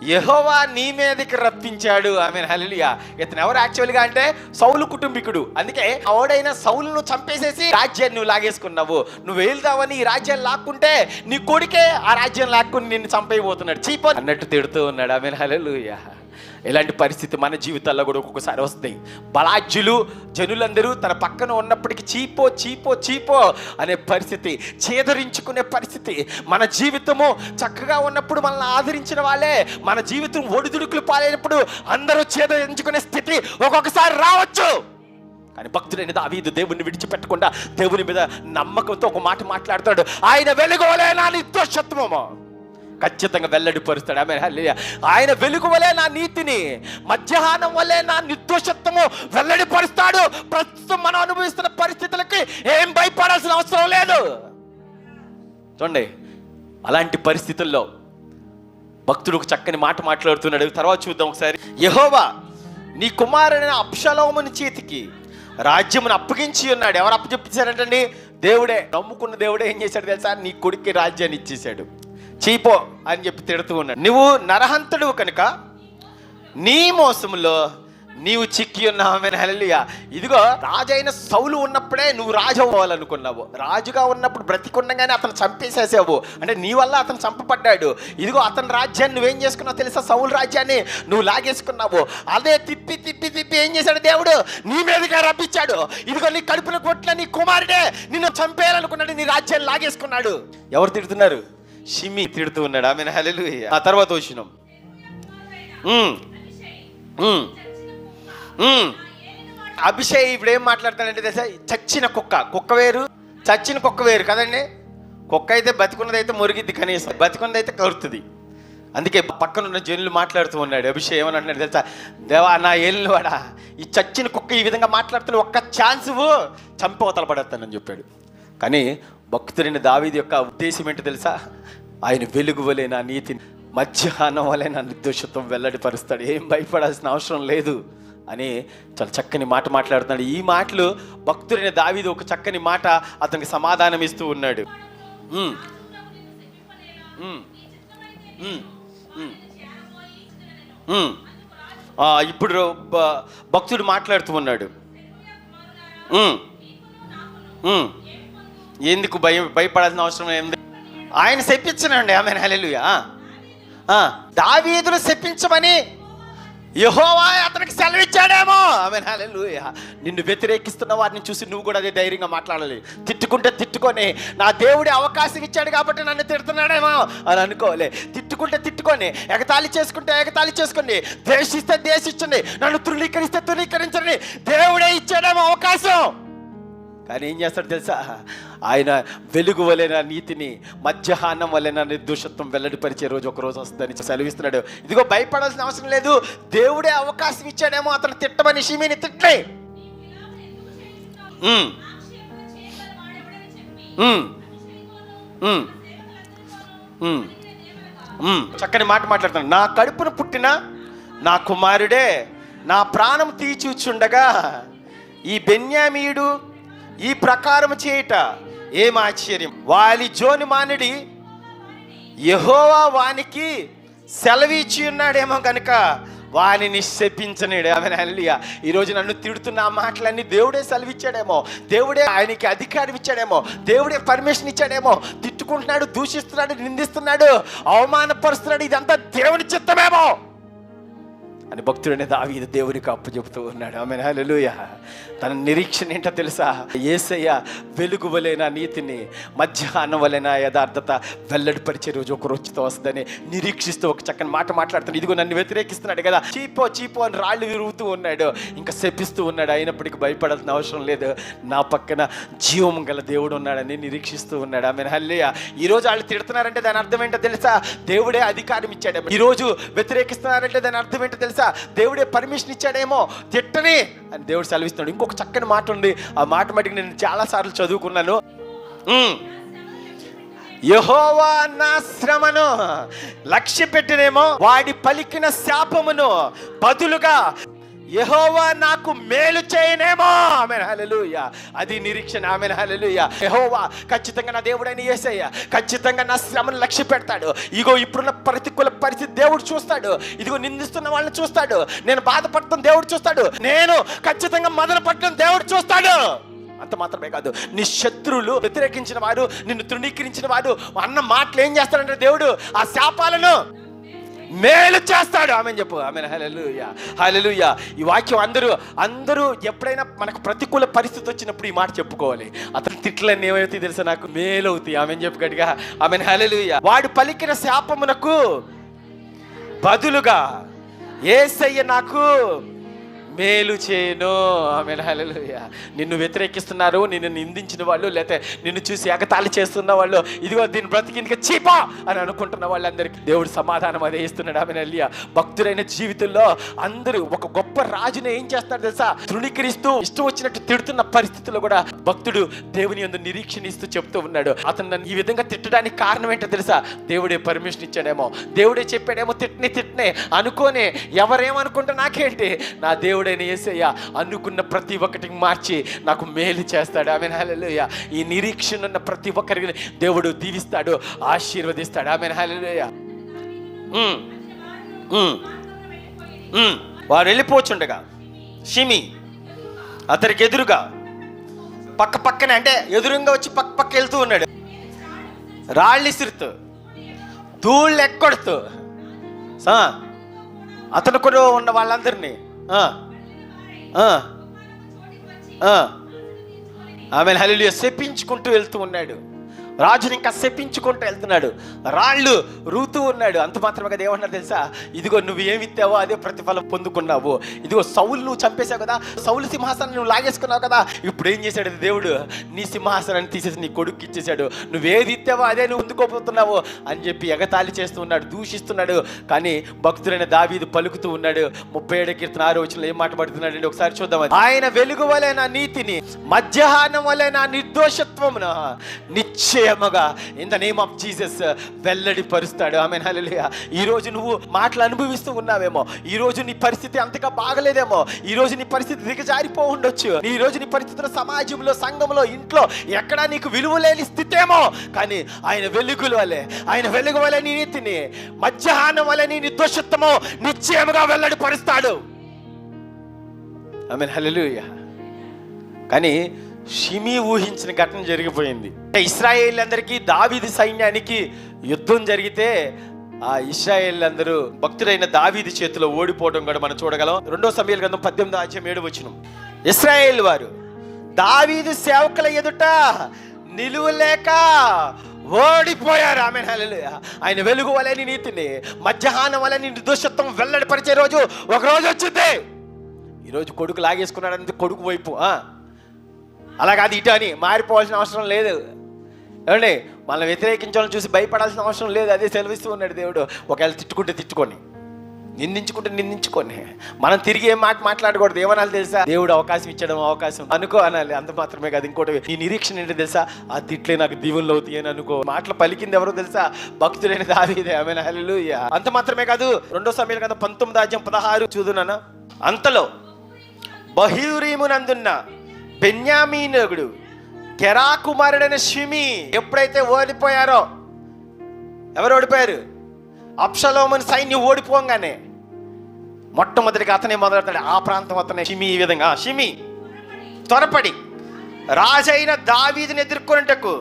యెహోవా నీ మీదకి రప్పించాడు. ఆమేన్, హల్లెలూయా. ఇతను ఎవరు యాక్చువల్గా అంటే సౌలు కుటుంబీకుడు. అందుకే ఎవడైనా సౌలును చంపేసేసి రాజ్యాన్ని నువ్వు లాగేసుకున్నావు. నువ్వు వెళ్దావని ఈ రాజ్యాన్ని లాక్కుంటే నీ కొడుకే ఆ రాజ్యాన్ని లాక్కుని నిన్ను చంపైపోతున్నాడు, చీపో అన్నట్టు తిడుతూ ఉన్నాడు. ఆమేన్, హల్లెలూయా. ఇలాంటి పరిస్థితి మన జీవితాల్లో కూడా ఒక్కొక్కసారి వస్తాయి. బలాఢ్యులు జనులందరూ తన పక్కన ఉన్నప్పటికీ చీపో చీపో చీపో అనే పరిస్థితి, చేదరించుకునే పరిస్థితి. మన జీవితము చక్కగా ఉన్నప్పుడు మనల్ని ఆదరించిన వాళ్ళే మన జీవితం ఒడిదుడుకులు పాలైనప్పుడు అందరూ చేదరించుకునే స్థితి ఒక్కొక్కసారి రావచ్చు. కానీ భక్తుడైన దావీదు దేవుని విడిచిపెట్టకుండా దేవుని మీద నమ్మకంతో ఒక మాట మాట్లాడతాడు. ఆయన వెలుగువలే నా నిర్దోషత్వము ఖచ్చితంగా వెల్లడిపరుస్తాడు. ఆమేన్, హల్లెలూయా. ఆయన వెలుగు వలె నా నీతిని, మధ్యాహ్నం వలె నా నిర్దోషత్వము వెల్లడిపరుస్తాడు. ప్రస్తుతం మనం అనుభవిస్తున్న పరిస్థితులకి ఏం భయపడాల్సిన అవసరం లేదు. చూడండి, అలాంటి పరిస్థితుల్లో భక్తుడు ఒక చక్కని మాట మాట్లాడుతున్నాడు. తర్వాత చూద్దాం ఒకసారి. యెహోవా నీ కుమారుడైన అబ్షలోముని చేతికి రాజ్యమును అప్పగించి ఉన్నాడు. ఎవరు అప్పచెప్పించారంటండి? దేవుడే. నమ్ముకున్న దేవుడే ఏం చేశాడు తెలుసా? నీ కొడుక్కి రాజ్యాన్ని ఇచ్చేశాడు. చీపో అని చెప్పి తిడుతూ ఉన్నాడు. నువ్వు నరహంతుడు కనుక నీ మోసములో నీవు చిక్కి ఉన్నావు. ఆమేన్, హల్లెలూయా. ఇదిగో రాజైన సౌలు ఉన్నప్పుడే నువ్వు రాజు అవ్వాలనుకున్నావు. రాజుగా ఉన్నప్పుడు బ్రతికుండగానే అతను చంపేసేసావు, అంటే నీ వల్ల అతను చంపబడ్డాడు. ఇదిగో అతని రాజ్యాన్ని నువ్వేం చేసుకున్నావు తెలుసా? సౌలు రాజ్యాన్ని నువ్వు లాగేసుకున్నావు. అదే తిప్పి తిప్పి తిప్పి ఏం చేశాడు దేవుడు? నీ మీదగా రప్పించాడు. ఇదిగో నీ కడుపున కొట్ల నీ కుమారుడే నిన్ను చంపేయాలనుకున్నాడు, నీ రాజ్యాన్ని లాగేసుకున్నాడు. ఎవరు తిడుతున్నారు? షిమి తిడుతూ ఉన్నాడు. ఆమేన్, హల్లెలూయా. ఆ తర్వాత వచ్చినాం. అభిషేక్ ఇప్పుడు ఏం మాట్లాడతాడంటే తెలుసా? చచ్చిన కుక్క వేరు, చచ్చిన కుక్క వేరు కదండి. కుక్క అయితే బతికున్నదైతే మురిగిద్ది, కనీసం బతికున్నదైతే కరుతుంది. అందుకే పక్కనున్న జనులు మాట్లాడుతూ ఉన్నాడు. అభిషేక్ ఏమని అంటున్నాడు తెలుసా? దేవా, నా ఏళ్ళు వాడా, ఈ చచ్చిన కుక్క ఈ విధంగా మాట్లాడుతున్న ఒక్క ఛాన్స్ చంపవతల పడేస్తానని చెప్పాడు. కానీ భక్తుడైన దావీదు యొక్క ఉద్దేశం ఏంటో తెలుసా? ఆయన వెలుగు వలె నా నీతిని, మధ్యాహ్నం వలె నా నిర్దోషత్వం వెల్లడిపరుస్తాడు, ఏం భయపడాల్సిన అవసరం లేదు అని చాలా చక్కని మాట మాట్లాడుతున్నాడు. ఈ మాటలు భక్తుడైన దావీదు ఒక చక్కని మాట అతనికి సమాధానం ఇస్తూ ఉన్నాడు. ఇప్పుడు భక్తుడు మాట్లాడుతూ ఉన్నాడు. ఎందుకు భయపడాల్సిన అవసరం ఏంది? ఆయన శపించనండి. ఆమేన్, హల్లెలూయా. దావీదును శపించమని యెహోవా అతనికి సెలవిచ్చాడేమో. ఆమేన్, హల్లెలూయా. నిన్ను వ్యతిరేకిస్తున్న వారిని చూసి నువ్వు కూడా అదే ధైర్యంగా మాట్లాడాలి. తిట్టుకుంటే తిట్టుకొని, నా దేవుడి అవకాశం ఇచ్చాడు కాబట్టి నన్ను తిడుతున్నాడేమో అని అనుకోలే. తిట్టుకుంటే తిట్టుకొని, ఎగతాళి చేసుకుంటే ఎగతాళి చేసుకోండి, ద్వేషిస్తే ద్వేషించండి, నన్ను తృణీకరిస్తే తృణీకరించండి. దేవుడే ఇచ్చాడేమో అవకాశం. కానీ ఏం చేస్తాడు తెలుసా? ఆయన వెలుగు వలెన నీతిని, మధ్యాహ్నం వలెన నిర్దోషత్వం వెల్లడిపరిచే రోజు ఒక రోజు వస్తుందని సెలవిస్తున్నాడు. ఇదిగో భయపడాల్సిన అవసరం లేదు. దేవుడే అవకాశం ఇచ్చాడేమో అతను తిట్టమని షిమీని తిట్లే. చక్కని మాట మాట్లాడుతున్నాడు. నా కడుపును పుట్టిన నా కుమారుడే నా ప్రాణం తీర్చుచుండగా ఈ బెన్యామీయుడు ఈ ప్రకారం చేయట ఏం ఆశ్చర్యం. వాలి జోని మానడి యెహోవా వానికి సెలవిచ్చి ఉన్నాడేమో కనుక వానిని శపించనేడు. ఆమేన్, హల్లెలూయా. ఈరోజు నన్ను తిడుతున్న ఆ మాటలన్నీ దేవుడే సెలవిచ్చాడేమో, దేవుడే ఆయనకి అధికారం ఇచ్చాడేమో, దేవుడే పర్మిషన్ ఇచ్చాడేమో. తిట్టుకుంటున్నాడు, దూషిస్తున్నాడు, నిందిస్తున్నాడు, అవమానపరుస్తున్నాడు, ఇదంతా దేవుని చిత్తమేమో అని భక్తుడనే దావీదు దేవునికి అప్పచెబుతూ ఉన్నాడు. ఆమేన్, హల్లెలూయా. తన నిరీక్షణ ఏంటో తెలుసా? యేసయ్య వెలుగు వలెన నీతిని, మధ్యాహ్నం వలెన యథార్థత వెల్లడిపరిచే రోజు ఒక రోజుతో వస్తుందని నిరీక్షిస్తూ ఒక చక్కని మాట మాట్లాడుతున్నాడు. ఇదిగో నన్ను వ్యతిరేకిస్తున్నాడు కదా, చీపో చీపో అని రాళ్ళు విరుగుతూ ఉన్నాడు, ఇంకా శపిస్తూ ఉన్నాడు. అయినప్పటికీ భయపడాల్సిన అవసరం లేదు, నా పక్కన జీవం గల దేవుడు ఉన్నాడని నిరీక్షిస్తూ ఉన్నాడు. ఆమేన్, హల్లెలూయా. ఈరోజు వాళ్ళు తిడుతున్నారంటే దాని అర్థం ఏంటో తెలుసా? దేవుడే అధికారం ఇచ్చాడేమో. ఈరోజు వ్యతిరేకిస్తున్నారంటే దాని అర్థం ఏంటో తెలుసా? దేవుడే పర్మిషన్ ఇచ్చాడేమో, తిట్టని అని దేవుడు సెలవిస్తున్నాడు. ఇంకొక చక్కని మాట ఉంది, ఆ మాట మటుకు నేను చాలా సార్లు చదువుకున్నాను. యెహోవా నా శ్రమను లక్ష్య పెట్టినేమో, వాడి పలికిన శాపమును బదులుగా యెహోవా నాకు మేలు చేయనేమో. ఆమేన్, హల్లెలూయా. అది నిరీక్షణ. ఆమేన్, హల్లెలూయా. యెహోవా ఖచ్చితంగా నా దేవుడైన యేసయ్య ఖచ్చితంగా నా శ్రమను లక్ష్య పెడతాడు. ఇగో ఇప్పుడున్న ప్రతికూల పరిస్థితి దేవుడు చూస్తాడు. ఇదిగో నిందిస్తున్న వాళ్ళని చూస్తాడు, నేను బాధపడటం దేవుడు చూస్తాడు, నేను ఖచ్చితంగా మొదలు పడటం దేవుడు చూస్తాడు. అంత మాత్రమే కాదు, నీ శత్రువులు, వ్యతిరేకించిన వారు, నిన్ను తృణీకరించిన వారు అన్న మాటలు ఏం చేస్తాడంటే దేవుడు ఆ శాపాలను మేలు చేస్తాడు. ఆమె చెప్పు. ఆమె హల్లెలూయా, హల్లెలూయా. ఈ వాక్యం అందరూ ఎప్పుడైనా మనకు ప్రతికూల పరిస్థితి వచ్చినప్పుడు ఈ మాట చెప్పుకోవాలి. అతని తిట్లన్నీ ఏమవుతాయి తెలుసా? నాకు మేలు అవుతాయి. ఆమె చెప్పు గట్టిగా. ఆమె హల్లెలూయా. వాడు పలికిన శాపమునకు బదులుగా యేసయ్య నాకు మేలు చేయను. ఆమేన్, హల్లెలూయా. నిన్ను వ్యతిరేకిస్తున్నారు, నిన్ను నిందించిన వాళ్ళు, లేకపోతే నిన్ను చూసి ఎగతాళి చేస్తున్న వాళ్ళు, ఇదిగో దీన్ని బ్రతికిందిగా చీపా అని అనుకుంటున్న వాళ్ళందరికీ దేవుడు సమాధానం అదే ఇస్తున్నాడు. ఆమేన్, హల్లెలూయా. భక్తుడైన జీవితంలో అందరూ ఒక గొప్ప రాజుని ఏం చేస్తారు తెలుసా? తృణీకరిస్తూ ఇష్టం వచ్చినట్టు తిడుతున్న పరిస్థితుల్లో కూడా భక్తుడు దేవుని యందు నిరీక్షణ ఇస్తూ చెప్తూ ఉన్నాడు. అతను నన్ను ఈ విధంగా తిట్టడానికి కారణం ఏంటో తెలుసా? దేవుడే పర్మిషన్ ఇచ్చాడేమో, దేవుడే చెప్పాడేమో, తిట్నే అనుకోనే, ఎవరేమనుకుంటే నాకేంటి, నా దేవుడే యేసయ్య అనుకున్న ప్రతి ఒక్కటికి మార్చి నాకు మేలు చేస్తాడు. ఆమేన్, హల్లెలూయా. ఈ నిరీక్షణ ఉన్న ప్రతి ఒక్కరికి దేవుడు దీవిస్తాడు, ఆశీర్వదిస్తాడు. ఆమేన్, హల్లెలూయా. వారు వెళ్ళిపోచుండగా షిమి అతనికి ఎదురుగా పక్కనే అంటే ఎదురుగా వచ్చి పక్క వెళ్తూ ఉన్నాడు. రాళ్ళు ఇసురుతూ, ధూళ్ళు ఎక్కొడుతూ అతను కూడా ఉన్న వాళ్ళందరినీ ఆమె హల్లెలూయా శపించుకుంటూ వెళ్తూ ఉన్నాడు. రాజుని ఇంకా శపించుకుంటూ వెళ్తున్నాడు. రాళ్ళు రూతూ ఉన్నాడు. అంత మాత్రమే కదా, ఏమన్నారు తెలుసా? ఇదిగో నువ్వు ఏమి ఇస్తావో అదే ప్రతిఫలం పొందుకున్నావు. ఇదిగో సౌలు నువ్వు చంపేశావు కదా, సౌలు సింహాసనాన్ని నువ్వు లాగేసుకున్నావు కదా, ఇప్పుడు ఏం చేశాడు దేవుడు? నీ సింహాసనాన్ని తీసేసి నీ కొడుకు ఇచ్చేశాడు. నువ్వేది ఇస్తావో అదే నువ్వు పొందుకోపోతున్నావు అని చెప్పి ఎగతాళి చేస్తూ ఉన్నాడు, దూషిస్తున్నాడు. కానీ భక్తుడైన దావీదు పలుకుతూ ఉన్నాడు. 37 కీర్తన 6 వచనంలో ఏం మాట్లాడుతున్నాడు అండి? ఒకసారి చూద్దాం. ఆయన వెలుగు వలె నా నీతిని, మధ్యాహ్నం వలె నా నిర్దోషత్వమును నిశ్చయముగా in the name of Jesus వెల్లడి పరుస్తాడు. ఆమేన్ హల్లెలూయా. ఈ రోజు నువ్వు మాటలు అనుభవిస్తూ ఉన్నావేమో, ఈ రోజు నీ పరిస్థితి అంతగా బాగలేదేమో, ఈ రోజు నీ పరిస్థితి దిగజారిపో ఉండొచ్చు, ఈ రోజు నీ పరిస్థితుల్లో సమాజంలో, సంఘంలో, ఇంట్లో ఎక్కడా నీకు విలువ లేని స్థితి ఏమో. కానీ ఆయన వెలుగుల వలె, ఆయన వెలుగు వలె నీ నీతిని, మధ్యాహ్నం వలె నీ నిర్దోషత్వము నిశ్చయముగా వెల్లడి పరుస్తాడు. ఆమేన్ హల్లెలూయా. కానీ షిమి ఊహించిన ఘటన జరిగిపోయింది. ఇశ్రాయేలీయులందరికీ దావీదు సైన్యానికి యుద్ధం జరిగితే ఆ ఇశ్రాయేలీయులందరూ భక్తుడైన దావీదు చేతిలో ఓడిపోవడం కూడా మనం చూడగలం. 2 సమూయేలు గ్రంథం 18:7 ఇశ్రాయేలు వారు దావీదు సేవకుల ఎదుట నిలువలేక ఓడిపోయారు. ఆమేన్ హల్లెలూయా. ఆయన వెలుగు వలె నీతిని, మధ్యాహ్నం వలె నిర్దోషత్వం వెల్లడిపరిచే రోజు ఒక రోజు వచ్చింది. ఈరోజు కొడుకు లాగేసుకున్నాడంటే కొడుకు వైపు అలా కాదు ఇటు అని మారిపోవాల్సిన అవసరం లేదు. ఏమండి, మనల్ని వ్యతిరేకించాలని చూసి భయపడాల్సిన అవసరం లేదు. అదే సెలవిస్తూ ఉన్నాడు దేవుడు. ఒకవేళ తిట్టుకుంటే తిట్టుకొని, నిందించుకుంటే నిందించుకొని, మనం తిరిగి ఏం మాట్లాడకూడదు. ఏమనాలి తెలుసా? దేవుడు అవకాశం ఇచ్చడం, అవకాశం అనుకో అనాలి. అంత మాత్రమే కాదు, ఇంకోటి నీ నిరీక్షణ ఏంటో తెలుసా? ఆ తిట్లే నాకు దీవుల్లో అవుతాయి అని అనుకో. మాటలు పలికింది ఎవరో తెలుసా? భక్తుడైన దావీదే. ఆమేన్ హల్లెలూయా. అంత మాత్రమే కాదు, 2 సమూయేలు గ్రంథం 19:16 చూదునా. అంతలో బహూరీమునందున్న బెన్యామీనుడు గెరా కుమారుడైన షిమి ఎప్పుడైతే ఓడిపోయారో, ఎవరు ఓడిపోయారు? అబ్షలోముని సైన్యం ఓడిపోగానే మొట్టమొదటిగా అతనే మొదలెడతాడు. ఆ ప్రాంతం అతనే షిమి. ఈ విధంగా షిమి త్వరపడి రాజైన దావీదుని ఎదుర్కొనుటకు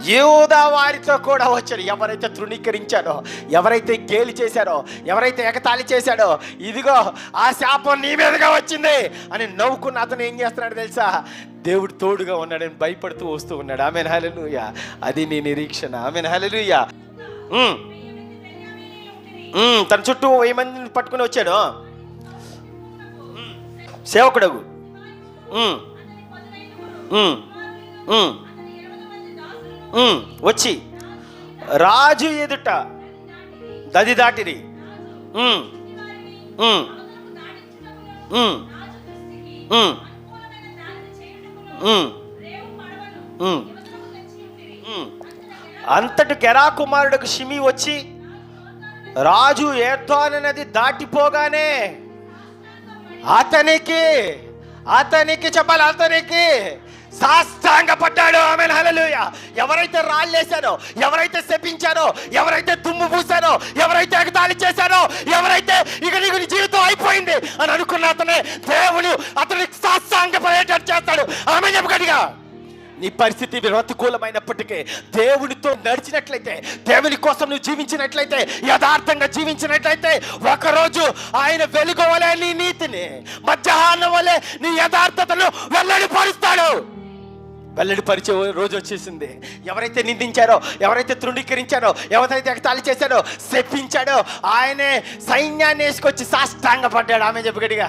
యూదా వారితో కూడా వచ్చాడు. ఎవరైతే తృణీకరించాడో, ఎవరైతే గేలి చేశాడో, ఎవరైతే ఎగతాళి చేశాడో, ఇదిగో ఆ శాపం నీ మీదుగా వచ్చింది అని నవ్వుకున్న అతను ఏం చేస్తున్నాడు తెలుసా? దేవుడు తోడుగా ఉన్నాడని భయపడుతూ వస్తూ ఉన్నాడు. ఆమేన్ హల్లెలూయా. అది నీ నిరీక్షణ. ఆమేన్ హల్లెలూయా. తన చుట్టూ 1000 మందిని పట్టుకుని వచ్చాడు సేవకుడగు. వచ్చి రాజు ఎదుట దది దాటిరి. అంతటి గెరా కుమారుడికి షిమి వచ్చి రాజు యొర్దాను నది దాటిపోగానే అతనికి చెప్పాలి, అతనికి సాష్టాంగపడ్డాడు. ఆమేన్ హల్లెలూయా. ఎవరైతే రాళ్ళేశారో, ఎవరైతే శపించారో, ఎవరైతే దుమ్ము పూసారో, ఎవరైతే ఎగతాళి చేశారో, ఎవరైతే ఇక నీకు నీ జీవితం అయిపోయింది అని అనుకున్న అతనే దేవుడు అతనికి సాష్టాంగపడేటట్టు చేస్తాడు. ఆమేన్ చెప్పగలిగా. నీ పరిస్థితి ప్రతికూలమైనప్పటికీ దేవునితో నడిచినట్లయితే, దేవుని కోసం నువ్వు జీవించినట్లయితే, యథార్థంగా జీవించినట్లయితే, ఒకరోజు ఆయన వెలుగు వలె నీ నీతిని, మధ్యాహ్నం వలె నీ యథార్థతను వెల్లడిపరుస్తాడు. వెల్లడిపరిచే రోజు వచ్చేసింది. ఎవరైతే నిందించారో, ఎవరైతే తృణీకరించారో, ఎవరైతే ఎగతాళి చేశారో, శపించాడో, ఆయనే సైన్యాన్ని వేసుకొచ్చి సాష్టాంగపడ్డాడు. ఆమె చెప్పగడిగా.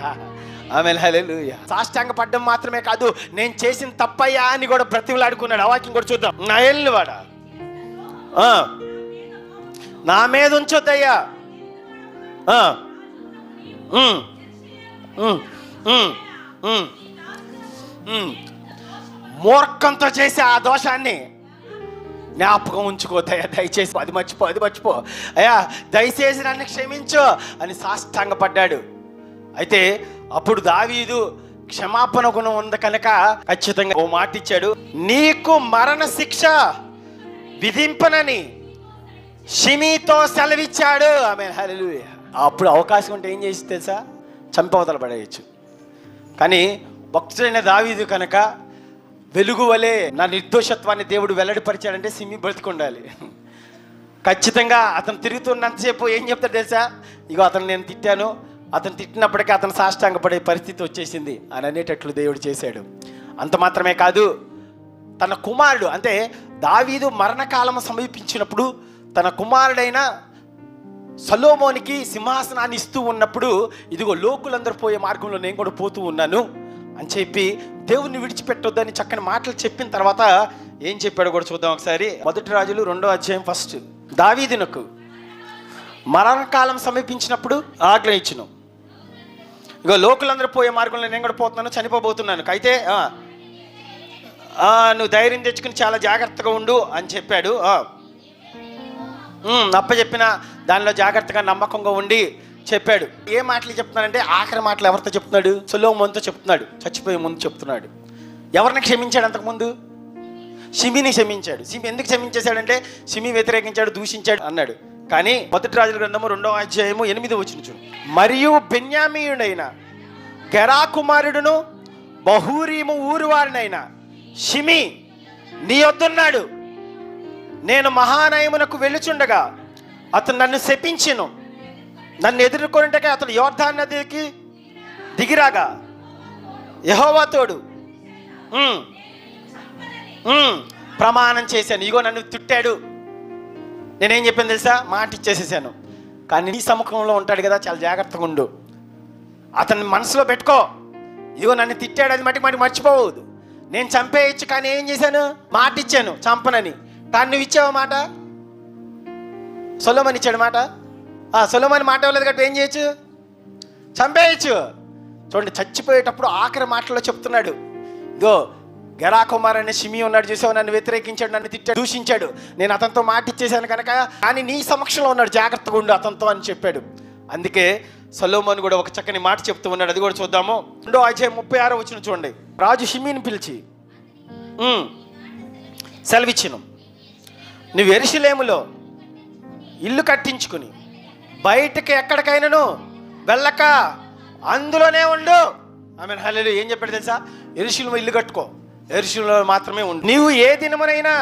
ఆమేన్ హల్లెలూయా. సాష్టాంగ పడ్డం మాత్రమే కాదు, నేను చేసిన తప్పయ్యా అని కూడా బ్రతిమలాడుకున్నాడు. ఆ వాక్యం కూడా చూద్దాం. నా ఏలినవాడా, నా మీద ఉంచొద్దయ్యా, మూర్ఖంతో చేసే ఆ దోషాన్ని జ్ఞాపకం ఉంచుకోదయ్యా, దయచేసి అది మర్చిపో అయ్యా, దయచేసి నన్ను క్షమించు అని సాష్టాంగపడ్డాడు. అయితే అప్పుడు దావీదు క్షమాపణ గుణం ఉంది కనుక ఖచ్చితంగా ఓ మాట ఇచ్చాడు. నీకు మరణ శిక్ష విధింపనని షిమీతో సెలవిచ్చాడు. ఆమేన్ హల్లెలూయా. అప్పుడు అవకాశం ఉంటే ఏం చేసి తెలుసా? చంపవతల పడేయచ్చు. కానీ భక్తుడైన దావీదు కనుక వెలుగు వలె నా నిర్దోషత్వాన్ని దేవుడు వెల్లడిపరిచాడంటే సిమి బ్రతికుండాలి. ఖచ్చితంగా అతను తిరుగుతున్నంతసేపు ఏం చెప్తాడు తెలుసా? ఇగో అతను నేను తిట్టాను, అతను తిట్టినప్పటికీ అతను సాష్టాంగపడే పరిస్థితి వచ్చేసింది అని అనేటట్లు దేవుడు చేశాడు. అంత మాత్రమే కాదు, తన కుమారుడు అంటే దావీదు మరణకాలం సమీపించినప్పుడు తన కుమారుడైన సొలొమోనుకి సింహాసనాన్ని ఇస్తూ ఉన్నప్పుడు, ఇదిగో లోకులందరూ పోయే మార్గంలో నేను కూడా పోతూ ఉన్నాను అని చెప్పి దేవుణ్ణి విడిచిపెట్టొద్దని చక్కని మాటలు చెప్పిన తర్వాత ఏం చెప్పాడో కూడా చూద్దాం ఒకసారి. 1 రాజులు 2వ అధ్యాయం 1. దావీదునకు మరణకాలం సమీపించినప్పుడు ఆజ్ఞ ఇచ్చును, ఇగో లోకులందరూ పోయే మార్గంలో నేను కూడా పోతున్నాను, చనిపోబోతున్నాను, అయితే నువ్వు ధైర్యం తెచ్చుకుని చాలా జాగ్రత్తగా ఉండు అని చెప్పాడు. అప్పచెప్పిన దానిలో జాగ్రత్తగా నమ్మకంగా ఉండి చెప్పాడు. ఏ మాటలు చెప్తున్నాడంటే ఆఖరి మాటలు ఎవరితో చెప్తున్నాడు? సొలొమోనుతో చెప్తున్నాడు. చచ్చిపోయే ముందు చెప్తున్నాడు. ఎవరిని క్షమించాడు? అంతకుముందు షిమిని క్షమించాడు. షిమి ఎందుకు క్షమించేశాడంటే షిమి వ్యతిరేకించాడు, దూషించాడు అన్నాడు. కానీ 1 రాజుల గ్రంథము 2వ అధ్యాయము 8వ వచనం చూడు. మరియు బెన్యామీయుడైన గెరా కుమారుడును బహూరీము ఊరు వారినైన షిమి నీ వద్దన్నాడు. నేను మహానయమునకు వెళ్ళుచుండగా అతను నన్ను శపించెను. నన్ను ఎదుర్కొనుటకే అతను యోర్దాను నదికి దిగిరాగా యెహోవా తోడు ప్రమాణం చేశాను. ఇగో నన్ను తిట్టాడు, నేనేం చెప్పాను తెలుసా? మాట ఇచ్చేసేసాను. కానీ నీ సముఖంలో ఉంటాడు కదా, చాలా జాగ్రత్తగా ఉండు, అతన్ని మనసులో పెట్టుకో. ఇగో నన్ను తిట్టాడు, అది మట్టి మర్చిపోవద్దు. నేను చంపేయచ్చు, కానీ ఏం చేశాను? మాట ఇచ్చాను చంపనని. కానీ నువ్వు ఇచ్చావు మాట. సొలొమోను ఇచ్చాడు మాట. సొలొమోను మాట ఇవ్వలేదు కాబట్టి ఏం చేయొచ్చు? చంపేయచ్చు. చూడండి, చచ్చిపోయేటప్పుడు ఆఖరి మాటల్లో చెప్తున్నాడు, ఇదో గెరా కుమార్ అనే షిమి ఉన్నాడు చూసావు, నన్ను వ్యతిరేకించాడు, నన్ను తిట్టాడు, దూషించాడు, నేను అతనితో మాట ఇచ్చేసాను కనుక, కానీ నీ సమక్షంలో ఉన్నాడు, జాగ్రత్తగా ఉండు అతనితో అని చెప్పాడు. అందుకే సొలొమోను కూడా ఒక చక్కని మాట చెప్తూ ఉన్నాడు. అది కూడా చూద్దాము. 2వ అధ్యాయం 36వ వచనం చూడండి. రాజు షిమిని పిలిచి సెలవిచ్చును, నువ్వు యెరూషలేములో ఇల్లు కట్టించుకుని బయటకి ఎక్కడికైనాను వెళ్ళక అందులోనే ఉండు. ఆమేన్, హల్లెలూయా. ఏం చెప్పాడు తెలుసా? యెరూషలేములో ఇల్లు కట్టుకో, యెరూషలేములో మాత్రమే ఉండు. నీవు ఏ దినమునైనా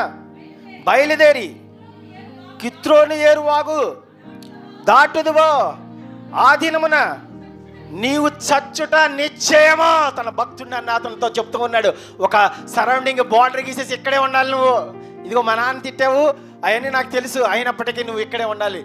బయలుదేరి కిత్రోను ఏరువాగు దాటుదువో ఆ దినమున నీవు చచ్చుట నిశ్చయమో. తన భక్తుడిని అన్న అతనితో చెప్తూ ఉన్నాడు. ఒక సరౌండింగ్ బార్డర్ గీసేసి ఇక్కడే ఉండాలి నువ్వు. ఇదిగో మా నాన్న తిట్టావు, అవన్నీ నాకు తెలుసు, అయినప్పటికీ నువ్వు ఇక్కడే ఉండాలి.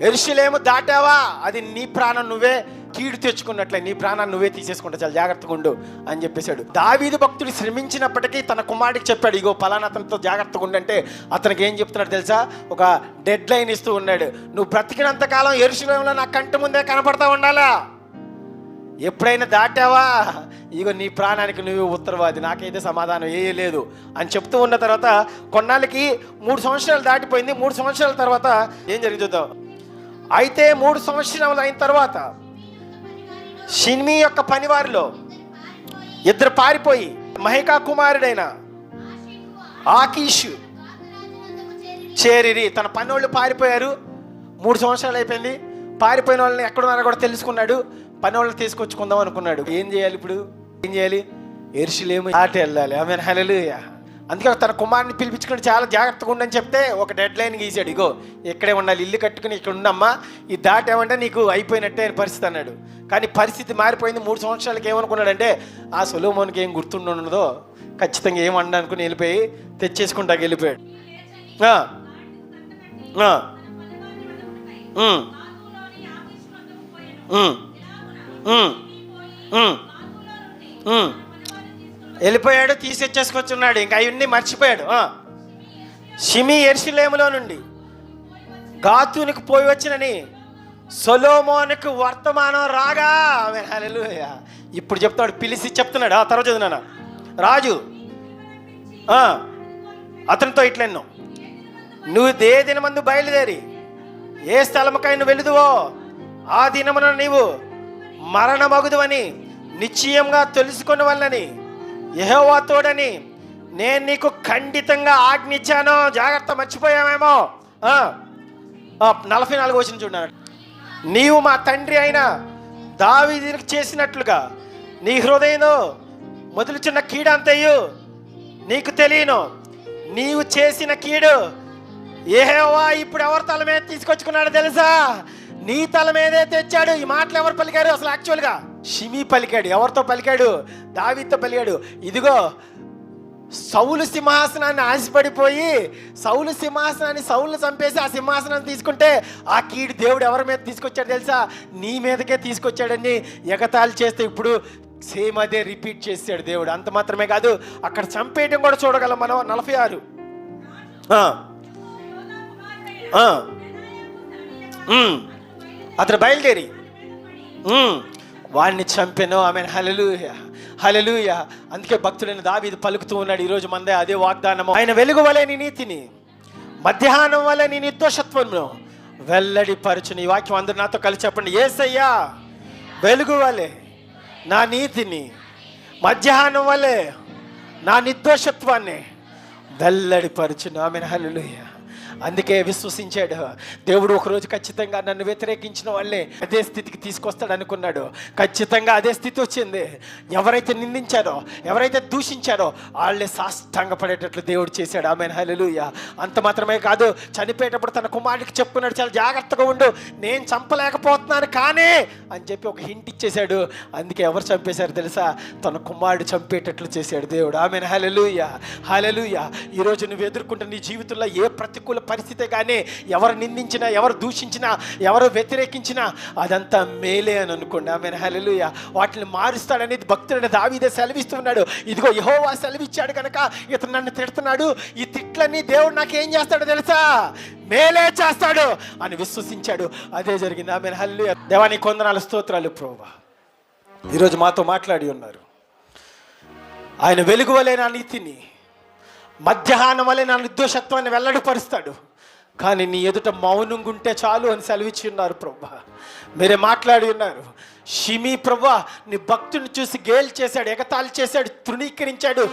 యెరూషలేము దాటావా అది నీ ప్రాణం నువ్వే కీడు తెచ్చుకున్నట్లే, నీ ప్రాణాన్ని నువ్వే తీసేసుకుంటా, చాలా జాగ్రత్తగా ఉండు అని చెప్పేశాడు. దావీదు భక్తుడు శ్రమించినప్పటికీ తన కుమారుడికి చెప్పాడు, ఇగో పలానా అతనితో జాగ్రత్తగా ఉండంటే అతనికి ఏం చెప్తున్నాడు తెలుసా? ఒక డెడ్ లైన్ ఇస్తూ ఉన్నాడు. నువ్వు బ్రతికినంతకాలం యెరూషలేములో నా కంటి ముందే కనపడతా ఉండాలా. ఎప్పుడైనా దాటావా ఇగో నీ ప్రాణానికి నువ్వు ఉత్తరవాది, నాకైతే సమాధానం లేదు అని చెప్తూ ఉన్న తర్వాత కొన్నాళ్ళకి 3 సంవత్సరాలు దాటిపోయింది. 3 సంవత్సరాల తర్వాత ఏం జరిగింది చూద్దాం. అయితే 3 సంవత్సరాలు అయిన తర్వాత షిమి యొక్క పనివారిలో 2 పారిపోయి మహికా కుమారుడైన ఆకీషు చేరిరి. తన పనోళ్ళు పారిపోయారు. 3 సంవత్సరాలు అయిపోయింది. పారిపోయిన వాళ్ళని ఎక్కడున్నారో కూడా తెలుసుకున్నాడు. పని వాళ్ళని తీసుకొచ్చుకుందాం అనుకున్నాడు. ఏం చేయాలి ఇప్పుడు? ఏం చేయాలి? యెరూషలేము దాటి వెళ్ళాలి. ఆమేన్, హల్లెలూయా. అందుకే తన కుమారుని పిలిపించుకుని చాలా జాగ్రత్తగా ఉండని చెప్తే ఒక డెడ్ లైన్ గీసాడు. ఇగో ఇక్కడే ఉండాలి, ఇల్లు కట్టుకుని ఇక్కడ ఉండమ్మా, ఇది దాటేమంటే నీకు అయిపోయినట్టే అని పరిస్థితి అన్నాడు. కానీ పరిస్థితి మారిపోయింది. 3 సంవత్సరాలకి ఏమనుకున్నాడంటే ఆ సొలొమోనుకి ఏం గుర్తుండదో ఖచ్చితంగా ఏమన్నా అనుకుని వెళ్ళిపోయి తెచ్చేసుకుంటా వెళ్ళిపోయాడు. వెళ్ళిపోయాడు, తీసేసుకొచ్చున్నాడు. ఇంకా అవన్నీ మర్చిపోయాడు. షిమి యెరూషలేములో నుండి గాతునికి పోయి వచ్చినని సొలొమోనుకు వర్తమానం రాగా, ఆమేన్, హల్లెలూయా. ఇప్పుడు చెప్తాడు, పిలిచి చెప్తున్నాడు. తర్వాత చదివినా రాజు అతనితో ఇట్లెన్నో, నువ్వు ఏ దినమందు బయలుదేరి ఏ స్థలముకైనా వెళుదువో ఆ దినమున నీవు మరణమగుదువని నిశ్చయంగా తెలుసుకుని వల్లని యెహోవా తోడని నేను నీకు ఖండితంగా ఆజ్ఞించాను. జాగ్రత్త, మర్చిపోయామేమో. 44 వచనం చూడండి. నీవు మా తండ్రి అయిన దావీదునికి చేసినట్లుగా నీ హృదయంలో మొదలుచున్న కీడంతయు నీకు తెలియను. నీవు చేసిన కీడు యెహోవా ఇప్పుడు ఎవరి తల మీద తీసుకొచ్చుకున్నాడో తెలుసా? నీ తల మీదే తెచ్చాడు. ఈ మాటలు ఎవరు పలికారు? అసలు యాక్చువల్గా షిమీ పలికాడు. ఎవరితో పలికాడు? దావీదుతో పలికాడు. ఇదిగో సౌలు సింహాసనాన్ని ఆశపడిపోయి సౌలు చంపేసి ఆ సింహాసనాన్ని తీసుకుంటే ఆ కీడు దేవుడు ఎవరి మీద తీసుకొచ్చాడు తెలుసా? నీ మీదకే తీసుకొచ్చాడని ఎగతాళి చేస్తే ఇప్పుడు సేమ్ అదే రిపీట్ చేశాడు దేవుడు. అంత మాత్రమే కాదు, అక్కడ చంపేయడం కూడా చూడగలం మనం. 46 అతను బయలుదేరి వాడిని చంపెను. ఆమె హల్లెలూయా, హల్లెలూయా. అందుకే భక్తుడైన దావీదు పలుకుతూ ఉన్నాడు ఈరోజు మందే అదే వాగ్దానము. ఆయన వెలుగు వలె నీ నీతిని, మధ్యాహ్నం వలె నీ నిర్దోషత్వమును వెల్లడి పరచుని. ఈ వాక్యం అందరూ నాతో కలిసి చెప్పండి. యేసయ్యా వెలుగు వలె నా నీతిని, మధ్యాహ్నం వలె నా నిర్దోషత్వాన్ని వెల్లడిపరచును. Amen hallelujah. అందుకే విశ్వసించాడు దేవుడు. ఒకరోజు ఖచ్చితంగా నన్ను వ్యతిరేకించిన వాళ్ళే అదే స్థితికి తీసుకొస్తాడు అనుకున్నాడు. ఖచ్చితంగా అదే స్థితి వచ్చింది. ఎవరైతే నిందించారో, ఎవరైతే దూషించారో వాళ్ళే సాష్టాంగ పడేటట్లు దేవుడు చేశాడు. ఆమేన్ హల్లెలూయా. అంత మాత్రమే కాదు, చనిపోయేటప్పుడు తన కుమారుడికి చెప్పుకున్నాడు, చాలా జాగ్రత్తగా ఉండు, నేను చంపలేకపోతున్నాను కానీ అని చెప్పి ఒక హింట్ ఇచ్చేశాడు. అందుకే ఎవరు చంపేశారు తెలుసా? తన కుమారుడు చంపేటట్లు చేశాడు దేవుడు. ఆమేన్ హల్లెలూయా, హల్లెలూయా. ఈరోజు నువ్వు ఎదుర్కొంటున్న నీ జీవితంలో ఏ ప్రతికూల పరిస్థితే కానీ, ఎవరు నిందించినా, ఎవరు దూషించినా, ఎవరు వ్యతిరేకించినా అదంతా మేలే అని అనుకోండి. ఆమేన్ హల్లెలూయా. వాటిని మారుస్తాడనేది భక్తుడైన దావీదే సెలవిస్తున్నాడు. ఇదిగో యెహోవా సెలవిచ్చాడు కనుక ఇతను నన్ను తిడుతున్నాడు, ఈ తిట్లన్నీ దేవుడు నాకు ఏం చేస్తాడో తెలుసా? మేలే చేస్తాడు అని విశ్వసించాడు. అదే జరిగింది. ఆమేన్ హల్లెలూయా. దేవానికి వందనాలు, స్తోత్రాలు ప్రభువా. ఈరోజు మాతో మాట్లాడి ఉన్నారు. ఆయన వెలుగు వలె నా నీతిని, మధ్యాహ్నం వలె నా నిర్దోషత్వాన్ని వెల్లడిపరుస్తాడు, కానీ నీ ఎదుట మౌనంగా ఉంటే చాలు అని సెలవిచ్చి ఉన్నారు ప్రభా. మీరే మాట్లాడి ఉన్నారు. షిమీ ప్రభా నీ భక్తుని చూసి గేల్ చేశాడు, ఎగతాళి చేశాడు, తృణీకరించాడు,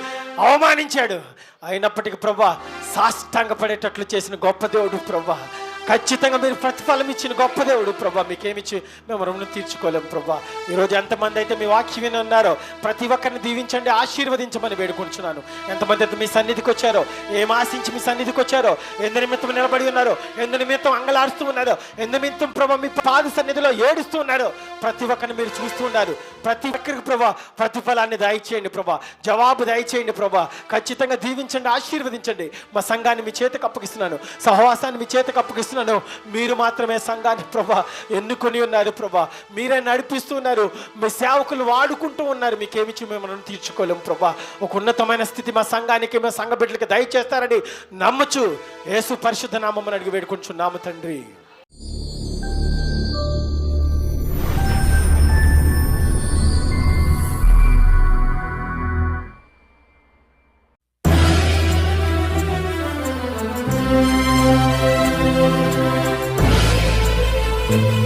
అవమానించాడు. అయినప్పటికీ ప్రభా సాష్టాంగ పడేటట్లు చేసిన గొప్ప దేవుడు ప్రభా. ఖచ్చితంగా మీరు ప్రతిఫలం ఇచ్చిన గొప్ప దేవుడు ప్రభా. మీకేమిచ్చి మేము రుణం తీర్చుకోలేము ప్రభా. ఈరోజు ఎంతమంది అయితే మీ వాక్యం విని ఉన్నారో ప్రతి ఒక్కరిని దీవించండి, ఆశీర్వదించమని వేడుకుంటున్నాను. ఎంతమంది అయితే మీ సన్నిధికి వచ్చారో, ఏం ఆశించి మీ సన్నిధికి వచ్చారో, ఎందు నిమిత్తం నిలబడి ఉన్నారో, ఎందు నిమిత్తం అంగలాడుతూ ఉన్నారో, ఎందు నిమిత్తం ప్రభా మీ పాద సన్నిధిలో ఏడుస్తూ ఉన్నారో ప్రతి ఒక్కరిని మీరు చూస్తూ ఉన్నారు. ప్రతి ఒక్కరికి ప్రభా ప్రతిఫలాన్ని దయచేయండి ప్రభా, జవాబు దయచేయండి ప్రభా. ఖచ్చితంగా దీవించండి, ఆశీర్వదించండి. మా సంఘాన్ని మీ చేతికి అప్పగిస్తున్నాను, సహవాసాన్ని మీ చేతికి అప్పగిస్తున్నాను. మీరు మాత్రమే సంఘాన్ని ప్రభా ఎన్నుకొని ఉన్నారు ప్రభా. మీరే నడిపిస్తున్నారు, మీ సేవకులు వాడుకుంటూ ఉన్నారు. మీకేమిచ్చి మేము తీర్చుకోలేము ప్రభా. ఒక ఉన్నతమైన స్థితి మా సంఘానికి, మా సంఘ బిడ్డలకి దయచేస్తారని నమ్మచ్చు. యేసు పరిశుద్ధ నామమున అడిగి వేడుకుంటున్నాము తండ్రి. Thank you.